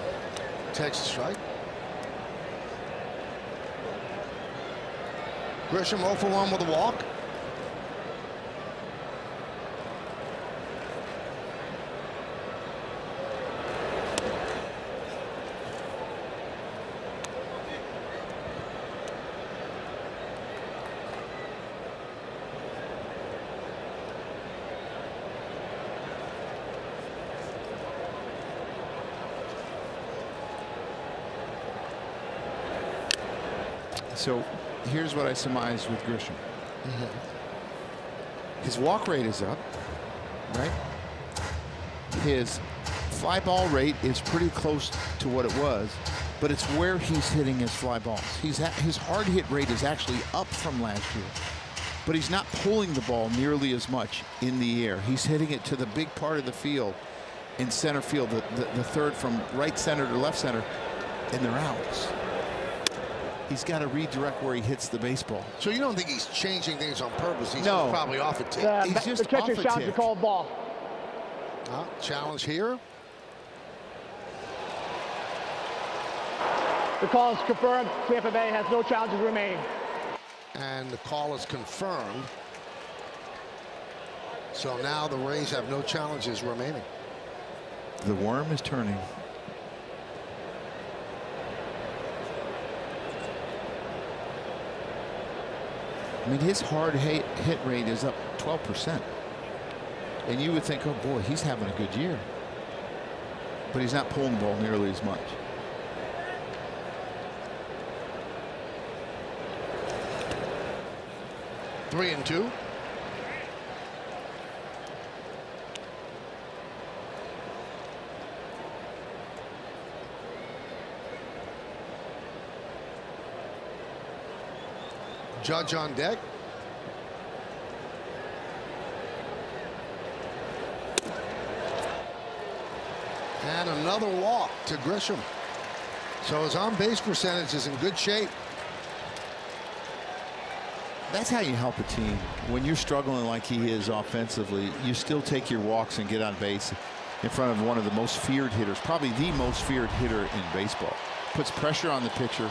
takes a strike. Grisham 0 for 1 with a walk. So here's what I surmised with Grisham. His walk rate is up, right? His fly ball rate is pretty close to what it was, but it's where he's hitting his fly balls. His hard hit rate is actually up from last year, but he's not pulling the ball nearly as much in the air. He's hitting it to the big part of the field in center field, the third from right center to left center, and they're outs. He's got to redirect where he hits the baseball. So you don't think he's changing things on purpose? He's No. just probably off a tick. He's just the catcher's off a challenge to tick. call ball. Challenge here. The call is confirmed. Tampa Bay has no challenges remaining. And the call is confirmed. So now the Rays have no challenges remaining. The worm is turning. I mean, his hard hit rate is up 12%. And you would think, oh boy, he's having a good year. But he's not pulling the ball nearly as much. Three and two. Judge on deck. And another walk to Grisham. So his on-base percentage is in good shape. That's how you help a team. When you're struggling like he is offensively, you still take your walks and get on base in front of one of the most feared hitters, probably the most feared hitter in baseball. Puts pressure on the pitcher,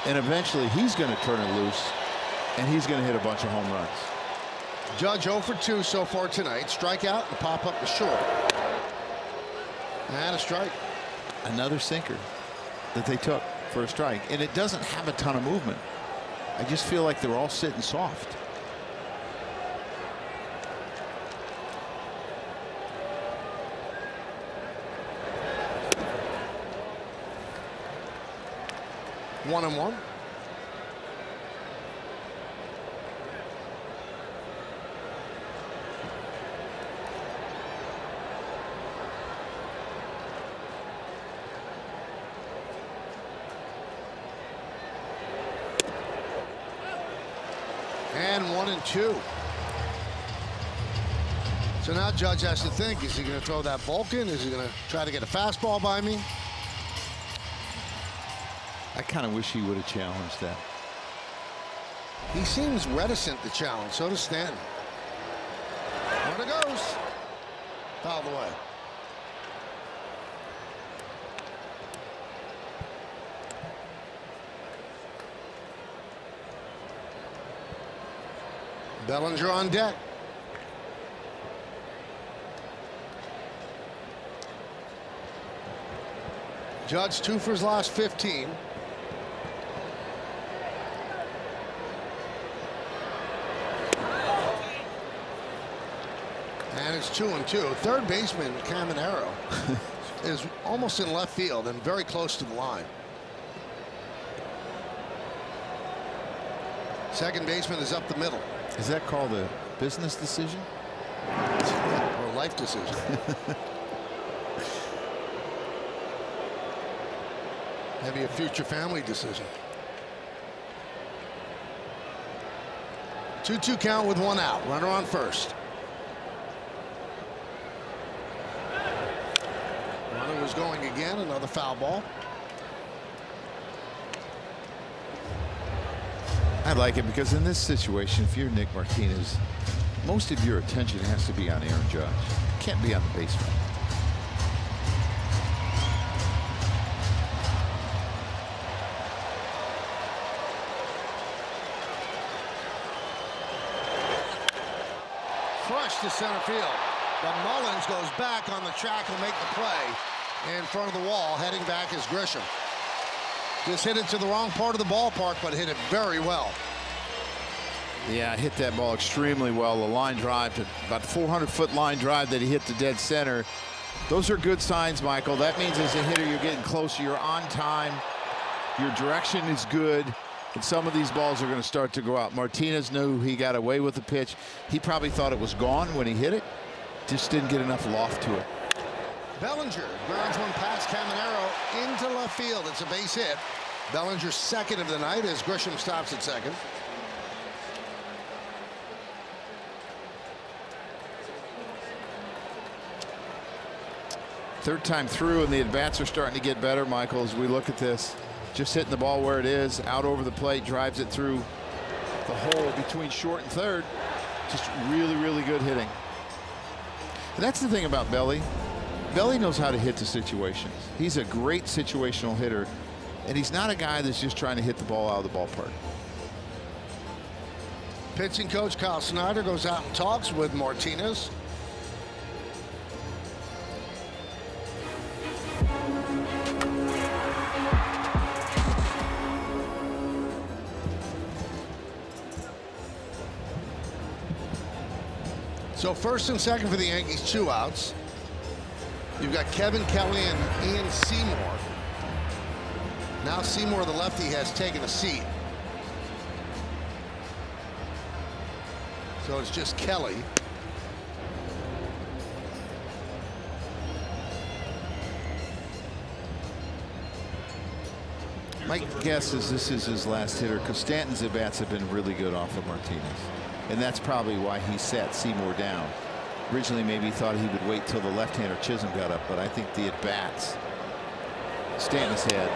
and eventually he's going to turn it loose, and he's going to hit a bunch of home runs. Judge 0 for 2 so far tonight. Strikeout and pop up to short. And a strike. Another sinker that they took for a strike, and it doesn't have a ton of movement. I just feel like they're all sitting soft. One and one. And 1 and 2. So now Judge has to think, is he going to throw that Vulcan? Is he going to try to get a fastball by me? I kind of wish he would have challenged that. He seems reticent to challenge. So does Stanton. There it goes. Fouled away. Bellinger on deck. Judge 2 for his last 15. And it's 2 and 2. Third baseman Caminero is almost in left field and very close to the line. Second baseman is up the middle. Is that called a business decision? Or a life decision. Maybe a future family decision. 2-2 count with 1 out. Runner on first. Runner was going again. Another foul ball. I like it because in this situation, if you're Nick Martinez, most of your attention has to be on Aaron Judge. It can't be on the baseman. Flush to center field. But Mullins goes back on the track and make the play in front of the wall. Heading back is Grisham. Just hit it to the wrong part of the ballpark, but hit it very well. Yeah, hit that ball extremely well. The line drive, to about 400-foot line drive that he hit to dead center. Those are good signs, Michael. That means as a hitter, you're getting closer. You're on time. Your direction is good. And some of these balls are going to start to go out. Martinez knew he got away with the pitch. He probably thought it was gone when he hit it. Just didn't get enough loft to it. Bellinger grounds one past Caminero into left field. It's a base hit. Bellinger's second of the night as Grisham stops at second. Third time through, and the at-bats are starting to get better, Michael, as we look at this. Just hitting the ball where it is, out over the plate, drives it through the hole between short and third. Just really, really good hitting. And that's the thing about Belly. Belly knows how to hit the situations. He's a great situational hitter, and he's not a guy that's just trying to hit the ball out of the ballpark. Pitching coach Kyle Snyder goes out and talks with Martinez. So first and second for the Yankees, 2 outs. You've got Kevin Kelly and Ian Seymour. Now Seymour, the lefty, has taken a seat. So it's just Kelly. My guess is this is his last hitter because Stanton's at-bats have been really good off of Martinez. And that's probably why he sat Seymour down. Originally, maybe he thought he would wait till the left-hander Chisholm got up, but I think the at-bats Stanton's had,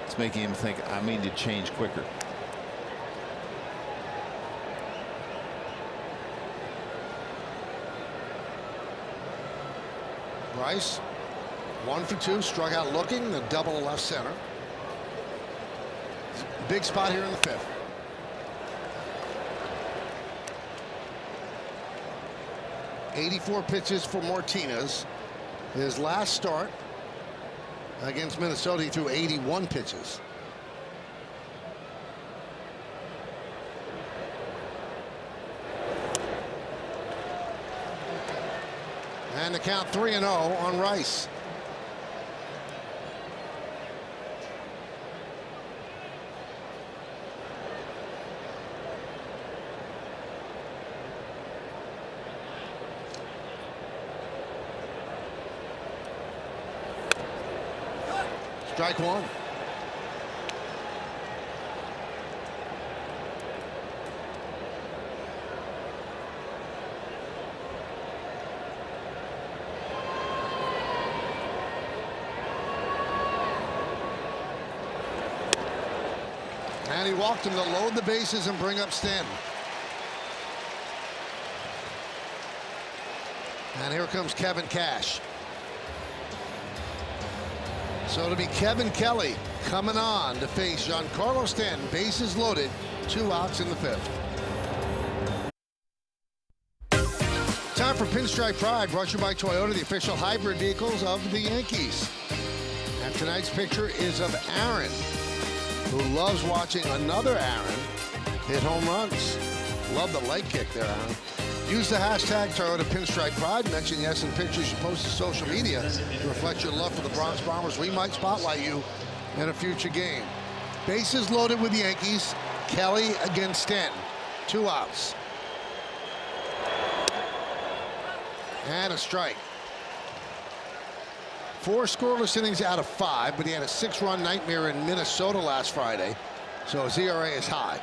it's making him think, I need to change quicker. Bryce, 1 for 2, struck out looking, the double left center. Big spot here in the 5th. .84 pitches for Martinez. His last start against Minnesota, he threw 81 pitches. And the count 3-0 on Rice. Strike 1. And he walked him to load the bases and bring up Stanton. And here comes Kevin Cash. So it'll be Kevin Kelly coming on to face Giancarlo Stanton. Bases loaded, 2 outs in the 5th. Time for Pinstripe Pride, brought to you by Toyota, the official hybrid vehicles of the Yankees. And tonight's picture is of Aaron, who loves watching another Aaron hit home runs. Love the leg kick there, Aaron. Use the hashtag Toyota Pinstripe Pride. Mention yes in pictures you post to social media to reflect your love for the Bronx Bombers. We might spotlight you in a future game. Bases loaded with the Yankees. Kelly against Stanton. 2 outs. And a strike. 4 scoreless innings out of 5, but he had a 6-run nightmare in Minnesota last Friday, so his ERA is high.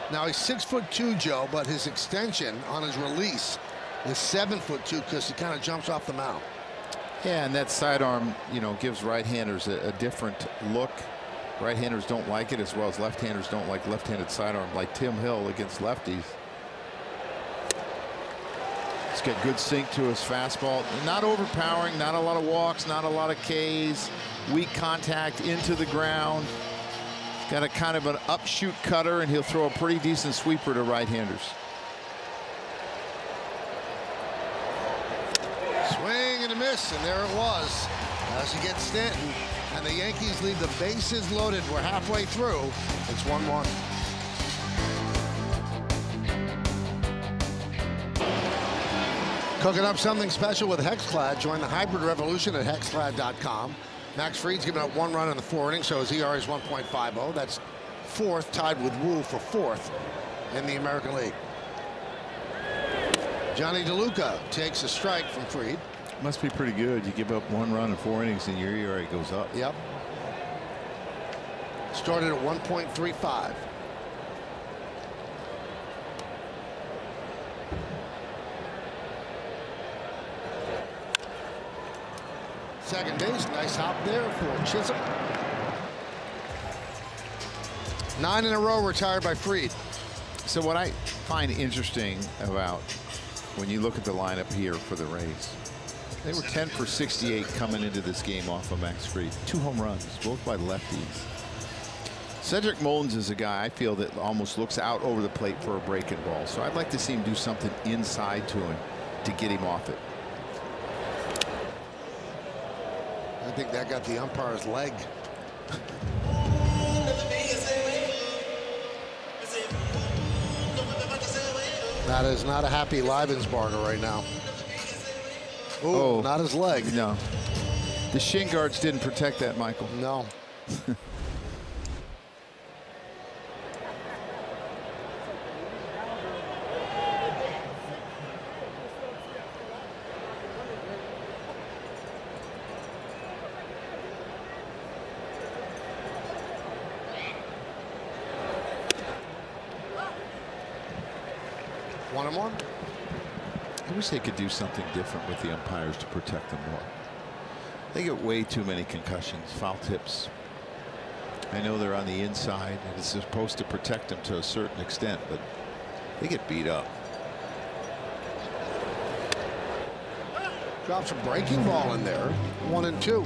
Now he's 6'2", Joe, but his extension on his release is 7'2" because he kind of jumps off the mound. Yeah, and that sidearm, gives right-handers a different look. Right-handers don't like it as well as left-handers don't like left-handed sidearm, like Tim Hill against lefties. He's got good sink to his fastball. Not overpowering, not a lot of walks, not a lot of Ks. Weak contact into the ground. Got a kind of an upshoot cutter, and he'll throw a pretty decent sweeper to right-handers. Swing and a miss, and there it was. As he gets Stanton, and the Yankees leave the bases loaded. We're halfway through. It's 1-1. Cooking up something special with Hexclad. Join the hybrid revolution at hexclad.com. Max Fried's given up 1 run in the 4 innings, so his ERA is 1.50. That's 4th, tied with Wu for 4th in the American League. Johnny DeLuca takes a strike from Fried. Must be pretty good. You give up 1 run in 4 innings, and your ERA goes up. Yep. Started at 1.35. Second base, nice hop there for Chisholm. 9 in a row retired by Fried. So what I find interesting about when you look at the lineup here for the Rays, they were 10 for 68 coming into this game off of Max Fried. 2 home runs, both by lefties. Cedric Mullins is a guy I feel that almost looks out over the plate for a breaking ball. So I'd like to see him do something inside to him to get him off it. I think that got the umpire's leg. That is not a happy Livensbarger right now. Ooh, not his leg. No. The shin guards didn't protect that, Michael. No. One and one. I wish they could do something different with the umpires to protect them more. They get way too many concussions, foul tips. I know they're on the inside and it's supposed to protect them to a certain extent, but they get beat up. Drops a breaking ball in there. 1 and 2.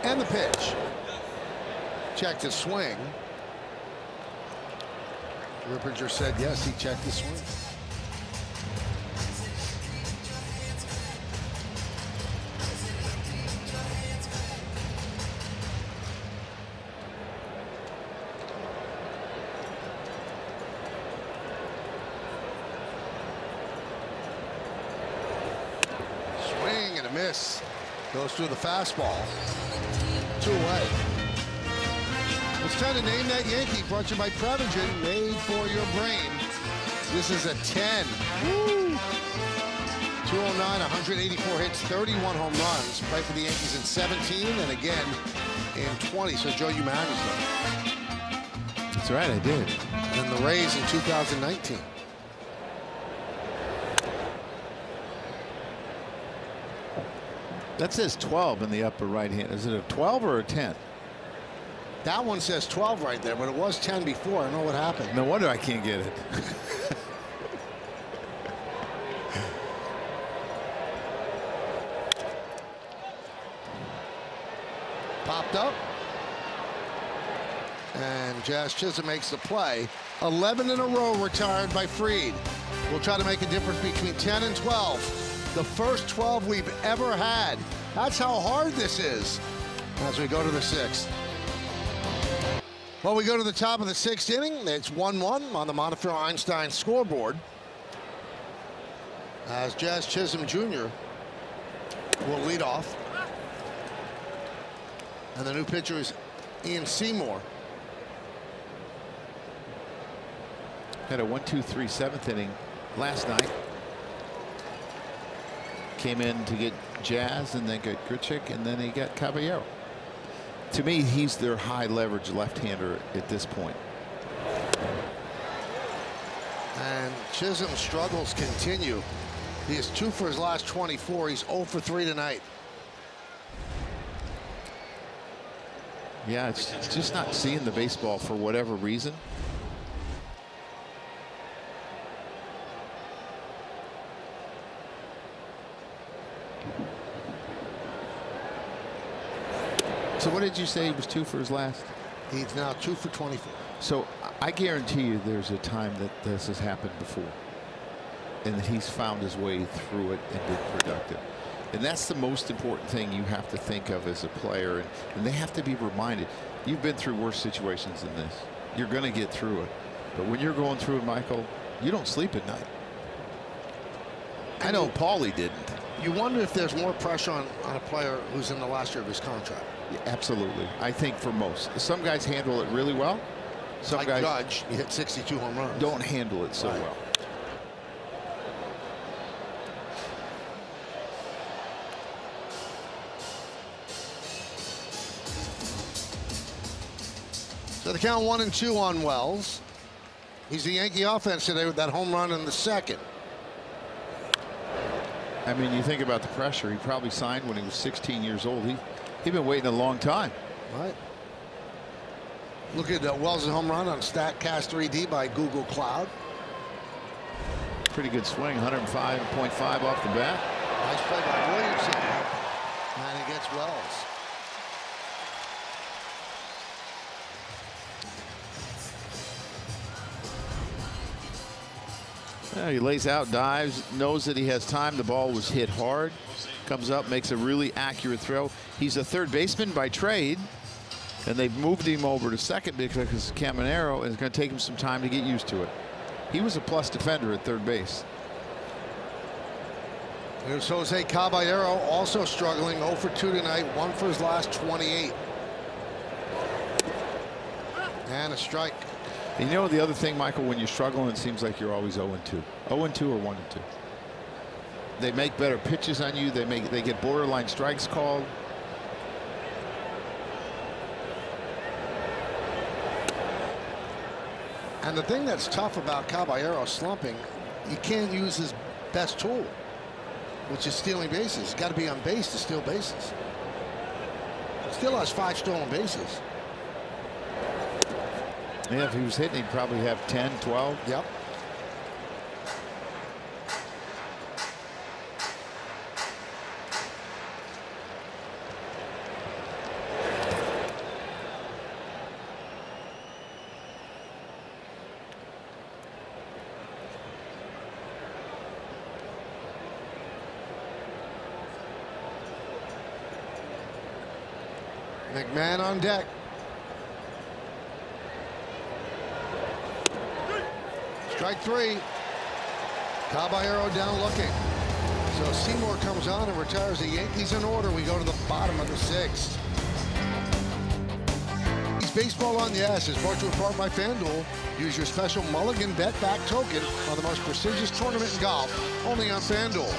And the pitch. Checked his swing. Ripperger said yes, he checked his swing. Swing and a miss. Goes through the fastball. 2 away. It's time to name that Yankee. Brought to you by Prevagen, made for your brain. This is a 10. Woo! 209, 184 hits, 31 home runs. Played for the Yankees in 17 and again in 20. So, Joe, you managed them. That's right, I did. And the Rays in 2019. That says 12 in the upper right hand. Is it a 12 or a 10? That one says 12 right there, but it was 10 before. I don't know what happened. No wonder I can't get it. Popped up. And Jazz Chisholm makes the play. 11 in a row retired by Fried. We'll try to make a difference between 10 and 12. The first 12 we've ever had. That's how hard this is as we go to the 6th. Well, we go to the top of the 6th inning. It's 1-1 on the Montefiore Einstein scoreboard. As Jazz Chisholm Jr. will lead off. And the new pitcher is Ian Seymour. Had a 1-2-3 7th inning last night. Came in to get Jazz and then got Grichuk and then he got Caballero. To me, he's their high leverage left-hander at this point. And Chisholm's struggles continue. He is 2 for his last 24. He's 0 for 3 tonight. Yeah, it's just not seeing the baseball for whatever reason. So what did you say he was 2 for his last? He's now 2 for 24. So I guarantee you there's a time that this has happened before and that he's found his way through it and been productive. And that's the most important thing you have to think of as a player. And they have to be reminded, you've been through worse situations than this. You're going to get through it. But when you're going through it, Michael, you don't sleep at night. I know Paulie didn't. You wonder if there's more pressure on a player who's in the last year of his contract. Yeah, absolutely. I think for most. Some guys handle it really well. Some like guys Judge, he hit 62 home runs. don't handle it so well. So the count 1-2 on Wells. He's the Yankee offense today with that home run in the 2nd. I mean, you think about the pressure. He probably signed when he was 16 years old. He'd been waiting a long time. Right. Look at Wells' home run on StatCast 3D by Google Cloud. Pretty good swing, 105.5 off the bat. Nice play by Williamson. And he gets Wells. Yeah, he lays out, dives, knows that he has time. The ball was hit hard. Comes up, makes a really accurate throw. He's a third baseman by trade, and they've moved him over to second because Caminero is going to take him some time to get used to it. He was a plus defender at third base. Here's Jose Caballero, also struggling, 0 for 2 tonight, 1 for his last 28. And a strike. And you know the other thing, Michael, when you're struggling, it seems like you're always 0-2. 0-2 or 1-2. They make better pitches on you. They get borderline strikes called. And the thing that's tough about Caballero slumping, you can't use his best tool, which is stealing bases. He's got to be on base to steal bases. Still has 5 stolen bases. Yeah, if he was hitting, he'd probably have 10, 12. Yep. McMahon on deck. Strike 3. Caballero down looking. So Seymour comes on and retires the Yankees in order. We go to the bottom of the 6th. Baseball on the Ass is brought to you in part by FanDuel. Use your special Mulligan Bet Back token on the most prestigious tournament in golf, only on FanDuel.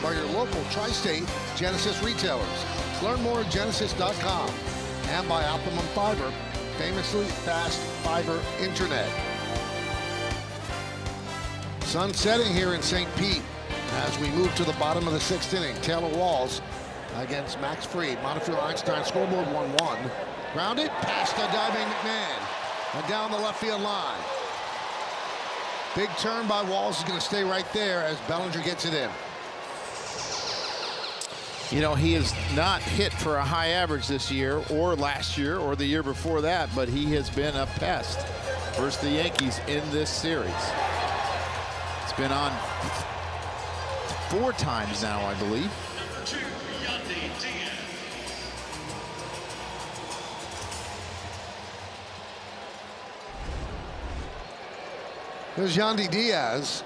By your local tri-state Genesis retailers. Learn more at genesis.com. And by Optimum Fiber, famously fast fiber internet. Sun setting here in St. Pete as we move to the bottom of the 6th inning. Taylor Walls against Max Fried. Montefiore Einstein scoreboard 1-1. Grounded past the diving McMahon and down the left field line. Big turn by Walls is going to stay right there as Bellinger gets it in. You know, he has not hit for a high average this year or last year or the year before that, but he has been a pest versus the Yankees in this series. It's been on 4 times now, I believe. Number 2, Yandy Diaz. There's Yandy Diaz.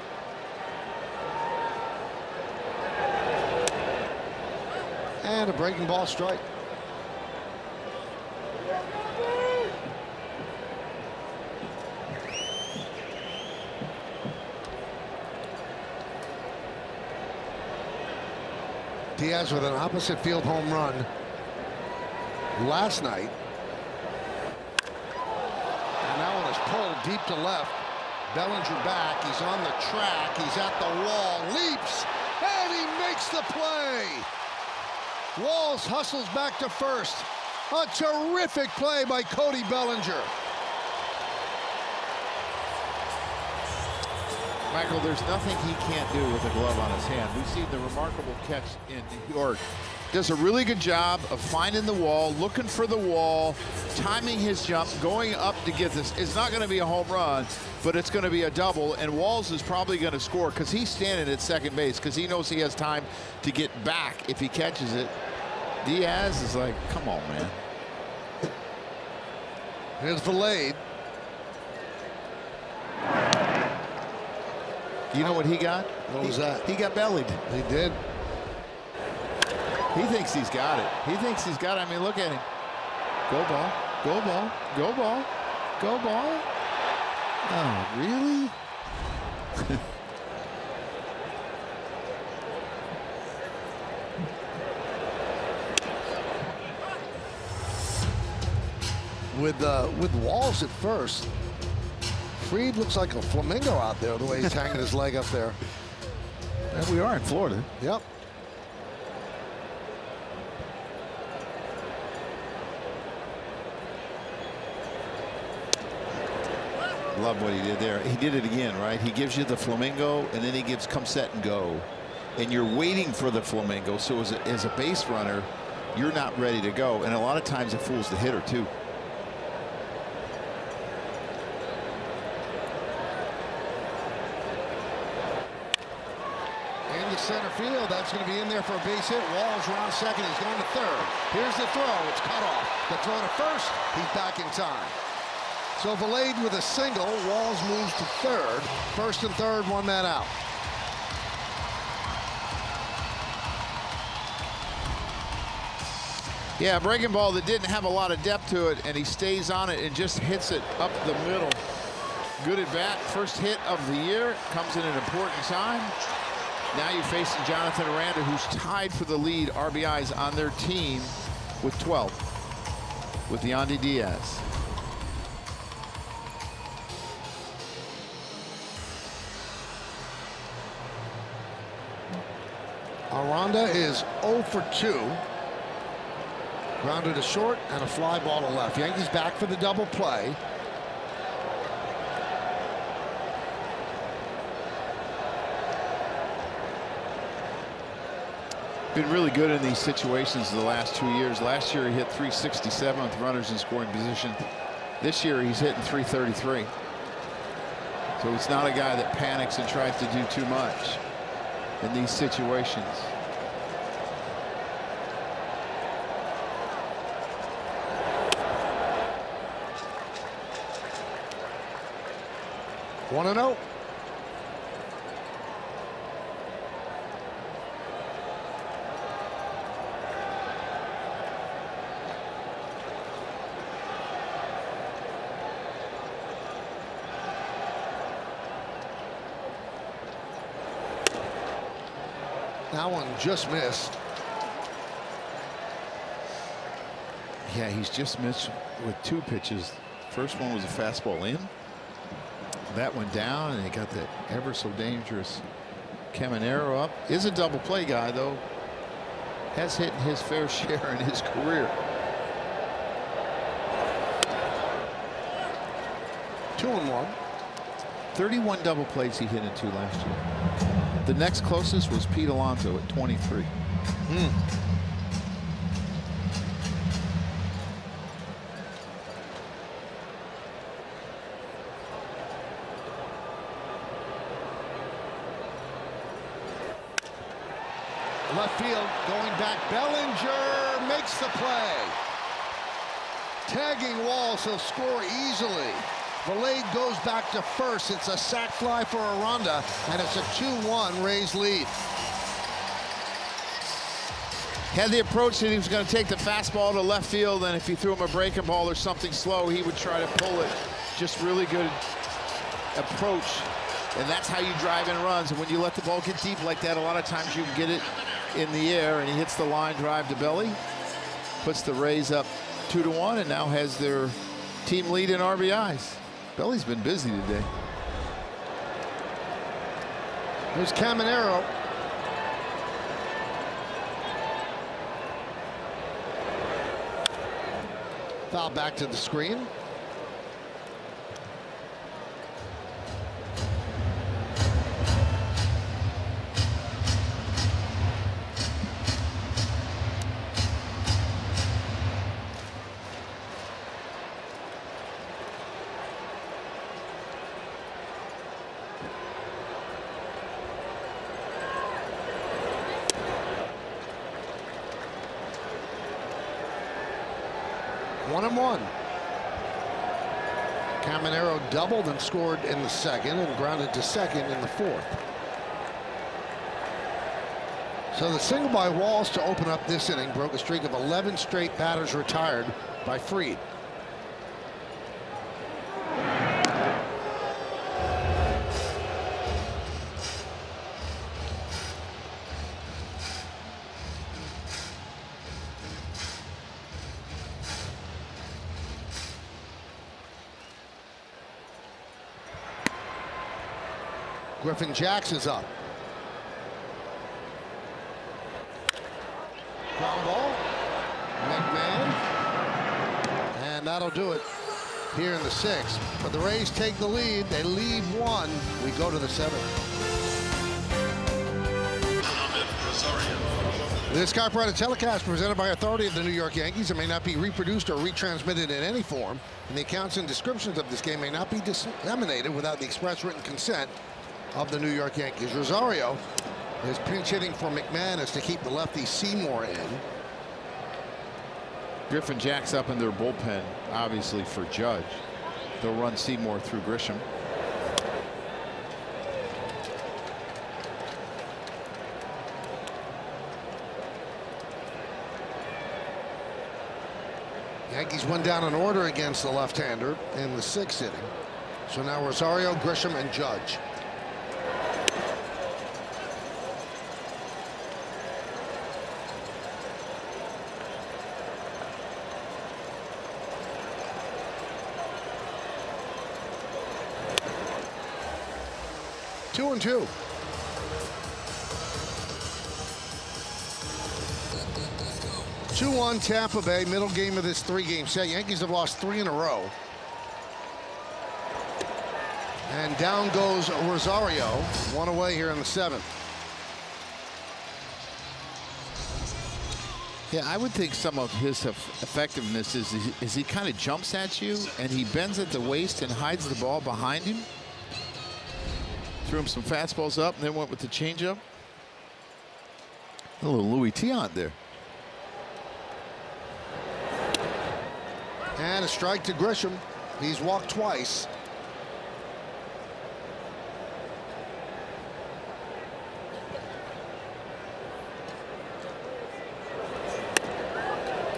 And a breaking ball strike. Diaz with an opposite field home run last night. And that one is pulled deep to left. Bellinger back. He's on the track. He's at the wall. Leaps. And he makes the play. Walls hustles back to first. A terrific play by Cody Bellinger. Michael, there's nothing he can't do with a glove on his hand. We've seen the remarkable catch in New York. Does a really good job of finding the wall, looking for the wall, timing his jump, going up to get this. It's not going to be a home run, but it's going to be a double, and Walls is probably going to score because he's standing at second base because he knows he has time to get back if he catches it. Diaz is like, come on, man. Here's Valade. You know what he got? What was that? He got bellied. He did. He thinks he's got it. He thinks he's got it. I mean, look at him. Go ball. Go ball. Go ball. Go ball. Oh, really? With Walls at first, Fried looks like a flamingo out there the way he's hanging his leg up there. And we are in Florida. Yep. Love what he did there. He did it again, right? He gives you the flamingo, and then he gives come, set, and go. And you're waiting for the flamingo. So as a base runner, you're not ready to go. And a lot of times it fools the hitter, too. center field. That's going to be in there for a base hit. Walls around second. He's going to third. Here's the throw. It's cut off. The throw to first. He's back in time. So Valade with a single. Walls moves to third. First and third, one man out. Yeah, a breaking ball that didn't have a lot of depth to it, and he stays on it and just hits it up the middle. Good at bat. First hit of the year. Comes in an important time. Now you're facing Jonathan Aranda, who's tied for the lead RBIs on their team with 12 with Yandy Diaz. Aranda is 0 for 2. Grounded to short and a fly ball to left. Yankees back for the double play. Been really good in these situations the last 2 years. Last year he hit 367 with runners in scoring position. This year he's hitting 333. So he's not a guy that panics and tries to do too much in these situations. One and 0. That one just missed. Yeah, he's just missed with 2 pitches. First one was a fastball in. That went down, and he got that ever so dangerous Caminero up. Is a double play guy, though. Has hit his fair share in his career. 2-1. 31 double plays he hit in 2 last year. The next closest was Pete Alonso at 23. Left field going back. Bellinger makes the play. Tagging Walls, he'll score easily. Valade goes back to first. It's a sac fly for Aranda, and it's a 2-1 Rays lead. Had the approach that he was going to take the fastball to left field, and if he threw him a breaking ball or something slow, he would try to pull it. Just really good approach, and that's how you drive in runs. And when you let the ball get deep like that, a lot of times you can get it in the air, and he hits the line drive to Belly, puts the Rays up 2-1, and now has their team lead in RBIs. Belly's been busy today. There's Caminero. Foul back to the screen. One and one. Caminero doubled and scored in the second and grounded to second in the fourth. So the single by Walls to open up this inning broke a streak of 11 straight batters retired by Fried. Griffin Jacks is up. Ground ball. McMahon. And that'll do it here in the sixth. But the Rays take the lead. They lead 1. We go to the 7th. This Sky Pride telecast presented by authority of the New York Yankees. It may not be reproduced or retransmitted in any form, and the accounts and descriptions of this game may not be disseminated without the express written consent of the New York Yankees. Rosario There's pinch hitting for McManus to keep the lefty Seymour in. Griffin jacks up in their bullpen, obviously for Judge. They'll run Seymour through Grisham. Yankees went down in order against the left-hander in the 6th inning. So now Rosario, Grisham, and Judge. Two and two. 2-1 Tampa Bay, middle game of this 3-game set. Yankees have lost 3 in a row. And down goes Rosario, 1 away here in the 7th. Yeah, I would think some of his effectiveness is he kind of jumps at you and he bends at the waist and hides the ball behind him. Threw him some fastballs up and then went with the changeup. A little Louis Tiant there. And a strike to Grisham. He's walked twice.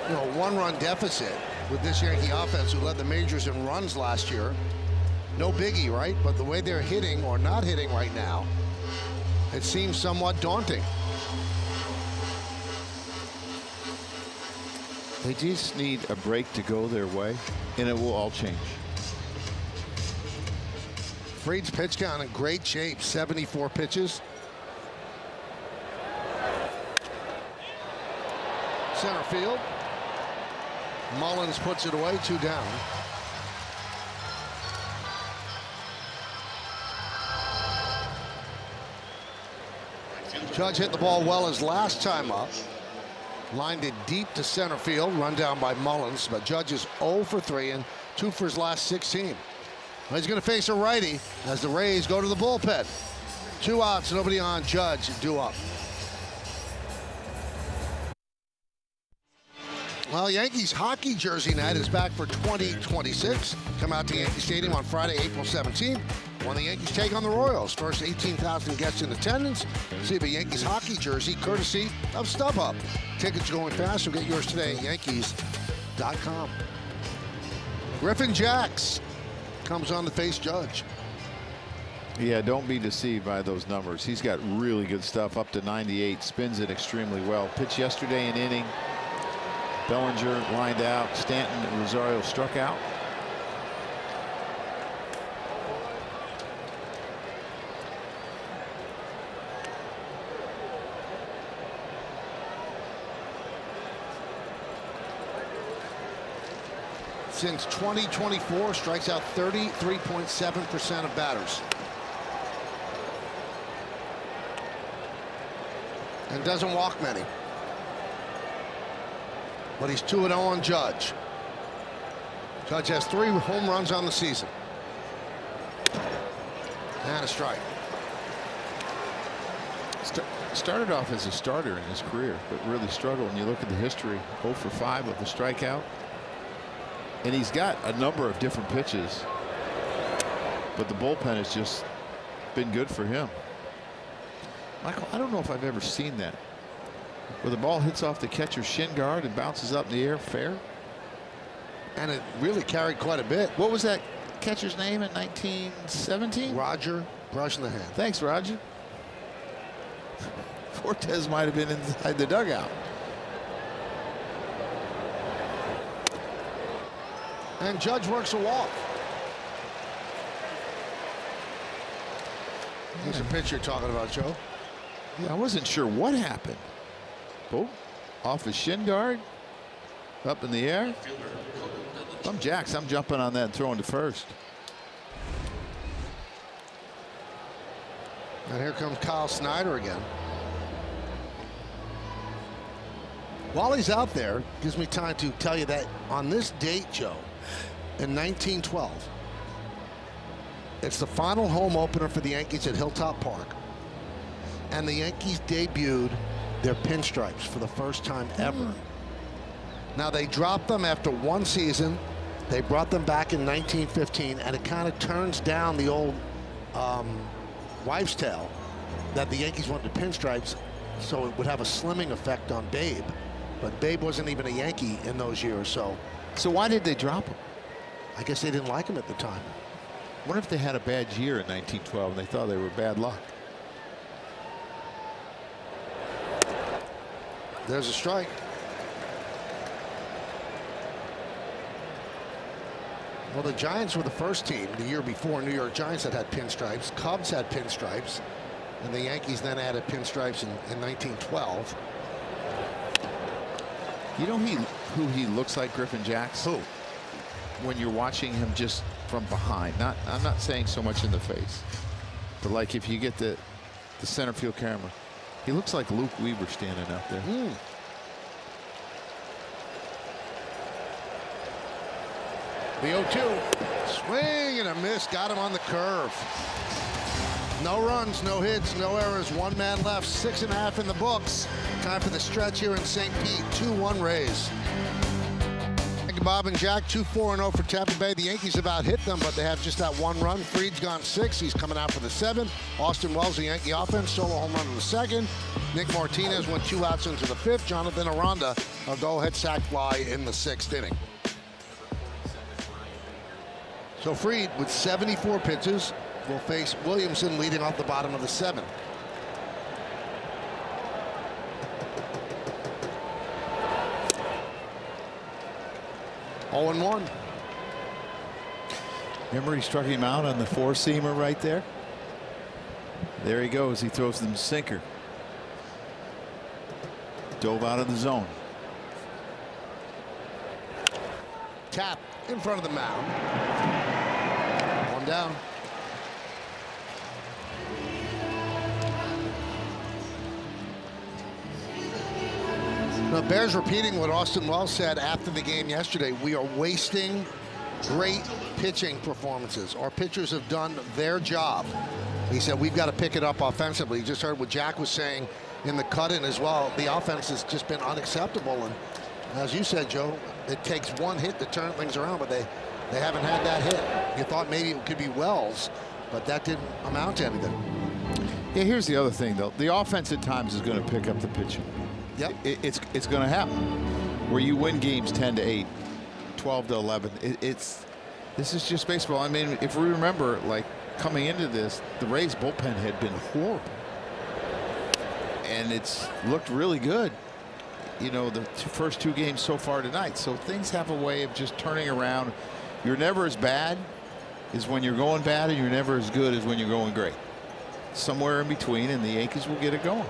You know, 1-run deficit with this Yankee offense, who led the majors in runs last year. No biggie, right? But the way they're hitting or not hitting right now, it seems somewhat daunting. They just need a break to go their way, and it will all change. Fried's pitch count in great shape, 74 pitches. Center field. Mullins puts it away, 2 down. Judge hit the ball well his last time up. Lined it deep to center field, run down by Mullins, but Judge is 0 for 3 and 2 for his last 16. Well, he's going to face a righty as the Rays go to the bullpen. 2 outs, nobody on. Judge due up. Well, Yankees hockey jersey night is back for 2026. Come out to Yankee Stadium on Friday, April 17th, when the Yankees take on the Royals. First 18,000 guests in attendance. Receive a Yankees hockey jersey courtesy of StubHub. Tickets are going fast, so get yours today at Yankees.com. Griffin Jacks comes on to face Judge. Yeah, don't be deceived by those numbers. He's got really good stuff, up to 98, spins it extremely well. Pitched yesterday an inning. Bellinger lined out. Stanton and Rosario struck out. Since 2024, strikes out 33.7% of batters. And doesn't walk many. But he's 2-0 on Judge. Judge has 3 home runs on the season. And a strike. Started off as a starter in his career, but really struggled. And you look at the history, 0 for 5 with the strikeout. And he's got a number of different pitches, but the bullpen has just been good for him. Michael, I don't know if I've ever seen that, where the ball hits off the catcher's shin guard and bounces up in the air. Fair. And it really carried quite a bit. What was that catcher's name in 1917? Roger, brush in the hand. Thanks, Roger. Fortes might have been inside the dugout. And Judge works a walk. Here's a pitch you're talking about, Joe. Yeah, I wasn't sure what happened. Oh, off his shin guard, up in the air. If I'm Jacks, I'm jumping on that and throwing to first. And here comes Kyle Snyder again. While he's out there, gives me time to tell you that on this date, Joe, in 1912, it's the final home opener for the Yankees at Hilltop Park. and the Yankees debuted their pinstripes for the first time ever. Now, they dropped them after one season. They brought them back in 1915, and it kind of turns down the old wives' tale that the Yankees wanted pinstripes so it would have a slimming effect on Babe. But Babe wasn't even a Yankee in those years, so why did they drop them? I guess they didn't like him at the time. I wonder if they had a bad year in 1912 and they thought they were bad luck. There's a strike. Well, the Giants were the first team the year before. New York Giants had pinstripes. Cubs had pinstripes. And the Yankees then added pinstripes in 1912. You know who he looks like, Griffin Jacks? Who? When you're watching him just from behind. I'm not saying so much in the face. But like if you get the center field camera, he looks like Luke Weaver standing out there. The 0-2. Swing and a miss. Got him on the curve. No runs, no hits, no errors. One man left. 6.5 in the books. Time for the stretch here in St. Pete. 2-1 Rays. Thank you, Bob and Jack. 2-4-0 for Tampa Bay. The Yankees have out hit them, but they have just that one run. Fried's gone 6. He's coming out for the 7th. Austin Wells, the Yankee offense, solo home run in the 2nd. Nick Martinez went 2 outs into the 5th. Jonathan Aranda, a go-ahead sac fly in the 6th inning. So Fried, with 74 pitches, will face Williamson leading off the bottom of the 7th. Oh and 1. Remember he struck him out on the 4-seamer right there? There he goes. He throws them sinker. Dove out of the zone. Tap in front of the mound. One down. Now, Bears repeating what Austin Wells said after the game yesterday. We are wasting great pitching performances. Our pitchers have done their job. He said we've got to pick it up offensively. You just heard what Jack was saying in the cut-in as well. The offense has just been unacceptable. And as you said, Joe, it takes one hit to turn things around, but they haven't had that hit. You thought maybe it could be Wells, but that didn't amount to anything. Yeah, here's the other thing, though. The offense at times is going to pick up the pitching. Yep. It's going to happen. Where you win games 10-8, 12-11. This is just baseball. I mean, if we remember, like coming into this, the Rays bullpen had been horrible, and it's looked really good. You know, the first 2 games so far tonight. So things have a way of just turning around. You're never as bad as when you're going bad, and you're never as good as when you're going great. Somewhere in between, and the Yankees will get it going.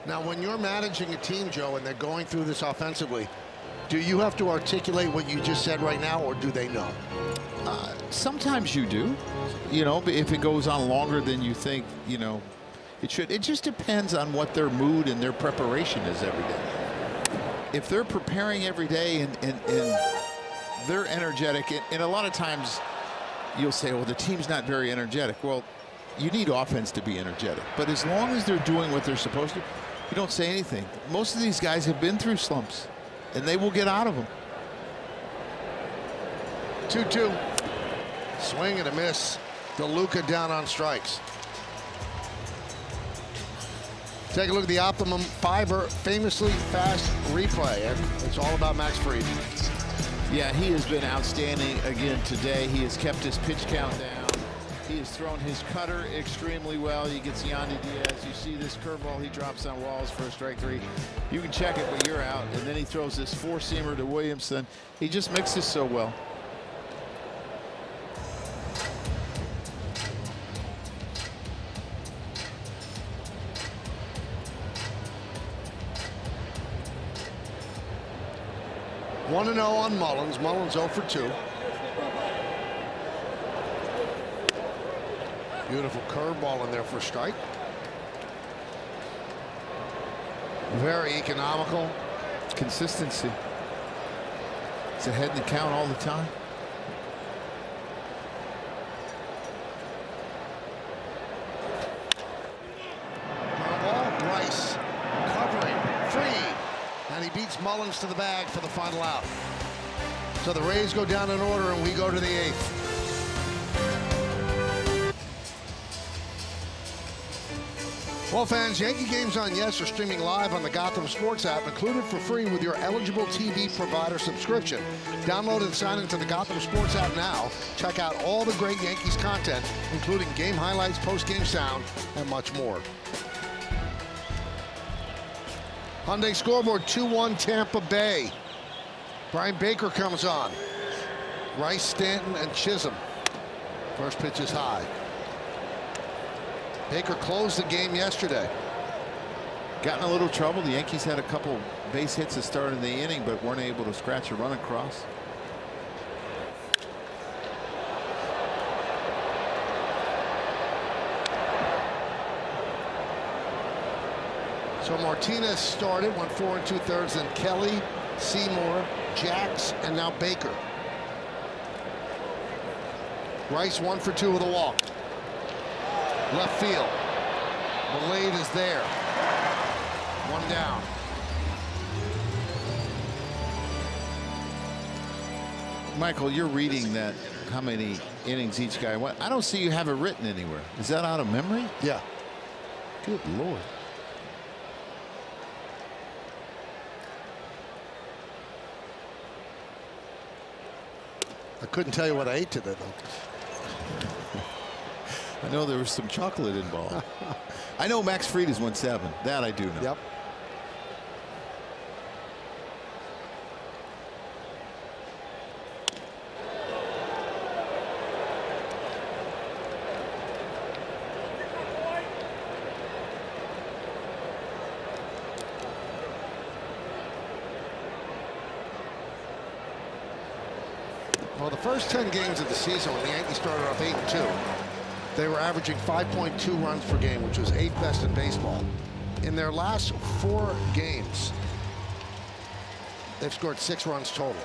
Now, when you're managing a team, Joe, and they're going through this offensively, do you have to articulate what you just said right now, or do they know? Sometimes you do. You know, if it goes on longer than you think, you know, it should. It just depends on what their mood and their preparation is every day. If they're preparing every day and they're energetic, and a lot of times you'll say, well, the team's not very energetic. Well, you need offense to be energetic. But as long as they're doing what they're supposed to, you don't say anything. Most of these guys have been through slumps, and they will get out of them. 2-2. Swing and a miss. DeLuca down on strikes. Take a look at the Optimum Fiber famously fast replay, and it's all about Max Fried. Yeah, he has been outstanding again today. He has kept his pitch count down. He has thrown his cutter extremely well. He gets Yandy Diaz. You see this curveball he drops on Walls for a strike 3. You can check it, but you're out. And then he throws this 4-seamer to Williamson. He just mixes so well. One 1-0 on Mullins. Mullins 0 for 2. Beautiful curveball in there for a strike. Very economical. Consistency. It's ahead in the count all the time. gets Mullins to the bag for the final out. So the Rays go down in order, and we go to the 8th. Well, fans, Yankee Games on Yes are streaming live on the Gotham Sports app, included for free with your eligible TV provider subscription. Download and sign into the Gotham Sports app now. Check out all the great Yankees content, including game highlights, post-game sound, and much more. Hyundai scoreboard 2-1 Tampa Bay. Brian Baker comes on. Rice, Stanton, and Chisholm. First pitch is high. Baker closed the game yesterday. Got in a little trouble. The Yankees had a couple base hits to start in the inning, but weren't able to scratch a run across. So Martinez started, went 4 2/3, then Kelly, Seymour, Jacks, and now Baker. Rice 1 for 2 with a walk. Left field. Blade is there. 1 down. Michael, you're reading that, how many innings each guy went. I don't see you have it written anywhere. Is that out of memory? Yeah. Good Lord. I couldn't tell you what I ate today, though. I know there was some chocolate involved. I know Max Fried is 1-7. That I do know. Yep. Well, the first 10 games of the season, when the Yankees started off 8-2, they were averaging 5.2 runs per game, which was 8th best in baseball. In their last 4 games, they've scored 6 runs total.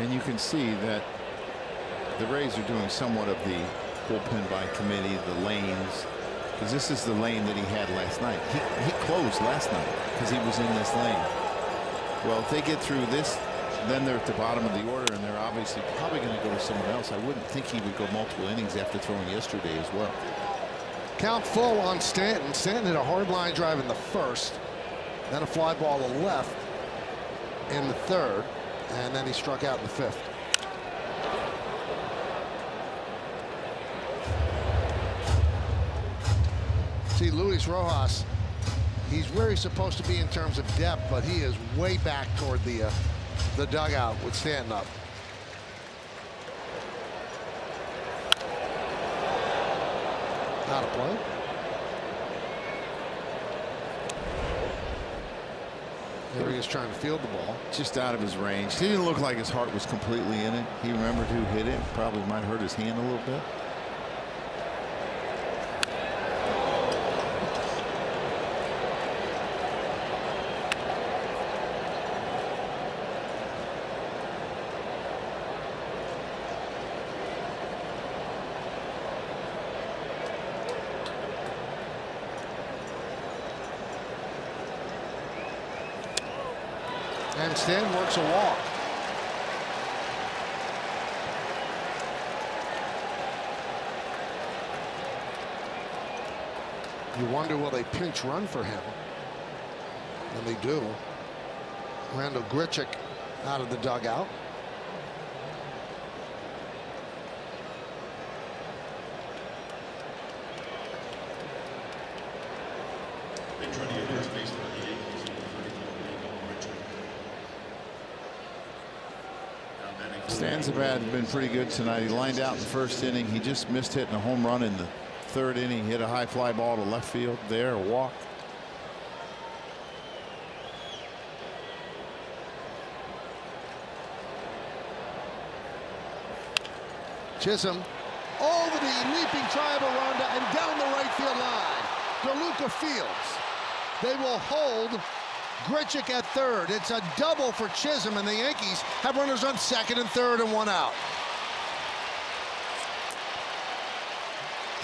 And you can see that the Rays are doing somewhat of the bullpen by committee, the lanes, because this is the lane that he had last night. He closed last night because he was in this lane. Well, if they get through this, then they're at the bottom of the order, and they're obviously probably going to go to someone else. I wouldn't think he would go multiple innings after throwing yesterday as well. Count full on Stanton. Stanton hit a hard line drive in the first, then a fly ball to left in the third, and then he struck out in the 5th. See, Luis Rojas, he's where he's supposed to be in terms of depth, but he is way back toward the dugout with Stanton up. Not a play. There he is trying to field the ball. Just out of his range. He didn't look like his heart was completely in it. He remembered who hit it. Probably might hurt his hand a little bit. And Stanton works a walk. You wonder, will they pinch run for him? And they do. Randall Grichuk out of the dugout. Stanzibat had been pretty good tonight. He lined out in the first inning. He just missed hitting a home run in the 3rd inning. Hit a high fly ball to left field there, a walk. Chisholm over the leaping triangle ronda and down the right field line. DeLuca fields. They will hold Grichuk at 3rd. It's a double for Chisholm, and the Yankees have runners on 2nd and 3rd and 1 out.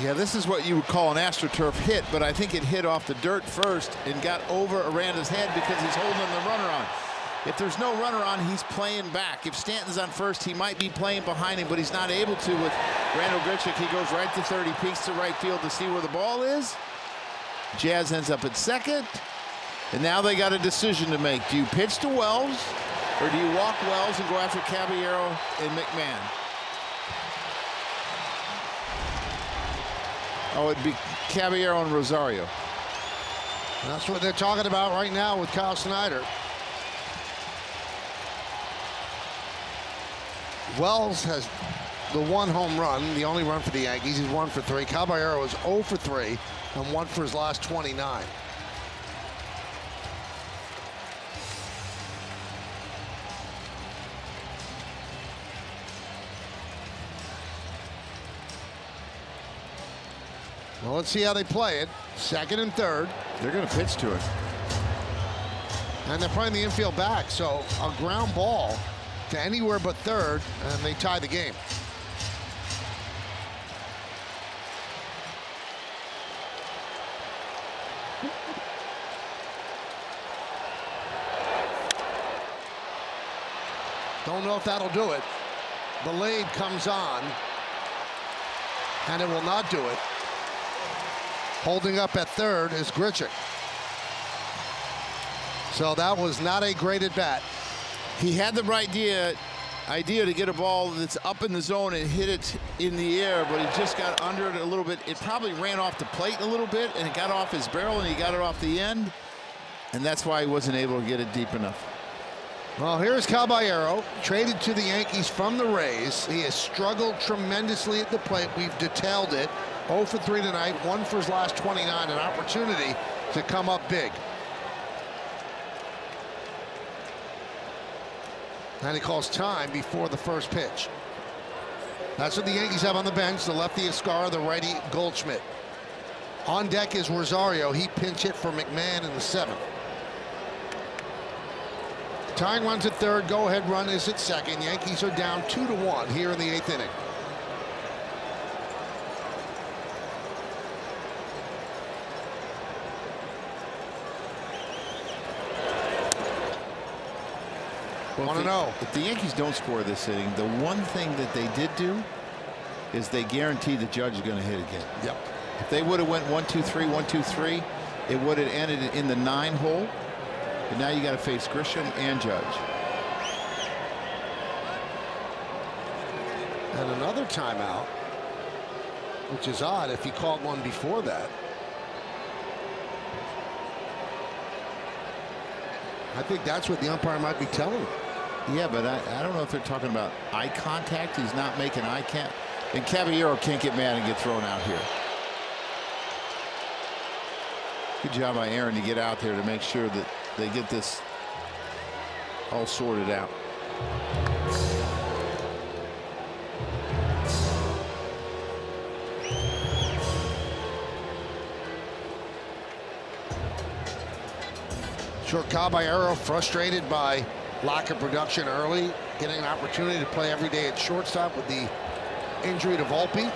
Yeah, this is what you would call an AstroTurf hit, but I think it hit off the dirt first and got over Aranda's head because he's holding the runner on. If there's no runner on, he's playing back. If Stanton's on first, he might be playing behind him, but he's not able to with Randall Grichuk. He goes right to third. He peeks to right field to see where the ball is. Jazz ends up at second. And now they got a decision to make. Do you pitch to Wells, or do you walk Wells and go after Caballero and McMahon? Oh, it'd be Caballero and Rosario. That's what they're talking about right now with Kyle Snyder. Wells has the one home run, the only run for the Yankees. He's 1 for 3. Caballero is 0 for 3 and 1 for his last 29. Well, let's see how they play it. Second and third. They're going to pitch to it. And they're playing the infield back, so a ground ball to anywhere but third, and they tie the game. Don't know if that'll do it. Blade comes on, and it will not do it. Holding up at third is Grichuk. So that was not a great at bat. He had the right idea to get a ball that's up in the zone and hit it in the air, but he just got under it a little bit. It probably ran off the plate a little bit, and it got off his barrel, and he got it off the end, and that's why he wasn't able to get it deep enough. Well, here's Caballero, traded to the Yankees from the Rays. He has struggled tremendously at the plate. We've detailed it. 0 for 3 tonight, 1 for his last 29, an opportunity to come up big. And he calls time before the first pitch. That's what the Yankees have on the bench. The lefty is Scar, the righty Goldschmidt. On deck is Rosario. He pinch hit for McMahon in the 7th. Tying runs at third. Go-ahead run is at second. Yankees are down 2-1 here in the 8th inning. Well, if the Yankees don't score this inning, the one thing that they did do is they guaranteed the Judge is going to hit again. Yep. If they would have went 1-2-3, 1-2-3, it would have ended in the 9 hole. But now you got to face Grisham and Judge. And another timeout, which is odd if he called one before that. I think that's what the umpire might be telling him. Yeah, but I don't know if they're talking about eye contact. He's not making eye contact. And Caballero can't get mad and get thrown out here. Good job by Aaron to get out there to make sure that they get this all sorted out. Sure, Caballero frustrated by lack of production early, getting an opportunity to play every day at shortstop with the injury to Volpe.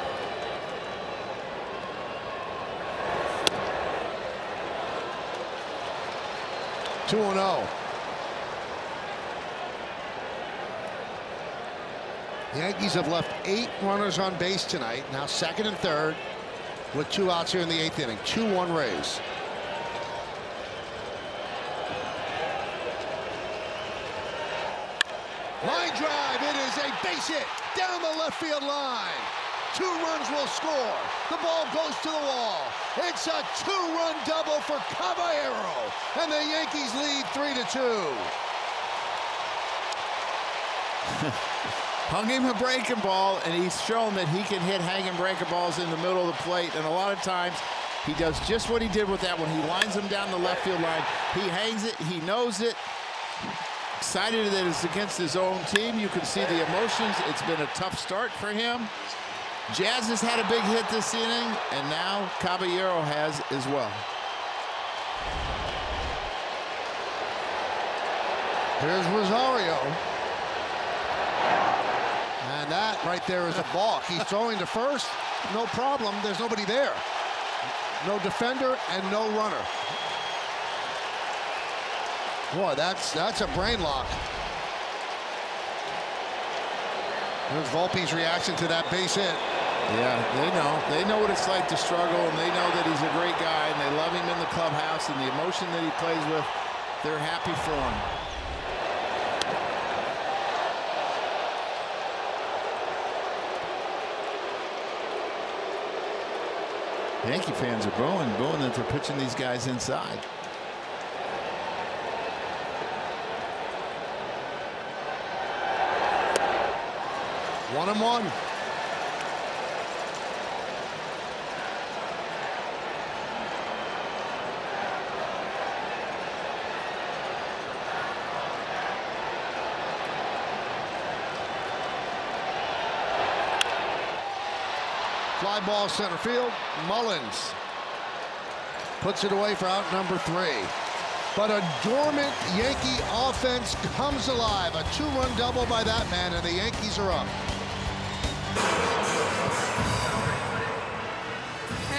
Two and 0. The Yankees have left 8 runners on base tonight. Now second and third with 2 outs here in the 8th inning. 2-1 Rays. Line drive, it is a base hit down the left field line. 2 runs will score. The ball goes to the wall. It's a 2-run double for Caballero, and the Yankees lead 3-2. Hung him a breaking ball, and he's shown that he can hit hanging breaking balls in the middle of the plate, and a lot of times he does just what he did with that one. He lines them down the left field line. He hangs it. He knows it. Excited that it's against his own team. You can see the emotions. It's been a tough start for him. Jazz has had a big hit this inning, and now Caballero has as well. Here's Rosario. And that right there is a balk. He's throwing to first, no problem. There's nobody there. No defender and no runner. Boy, that's a brain lock. There's Volpe's reaction to that base hit. Yeah, they know what it's like to struggle, and they know that he's a great guy, and they love him in the clubhouse, and the emotion that he plays with, they're happy for him. Yankee fans are booing that they're pitching these guys inside. One and one. Fly ball center field. Mullins puts it away for out number 3. But a dormant Yankee offense comes alive. A 2-run double by that man, and the Yankees are up.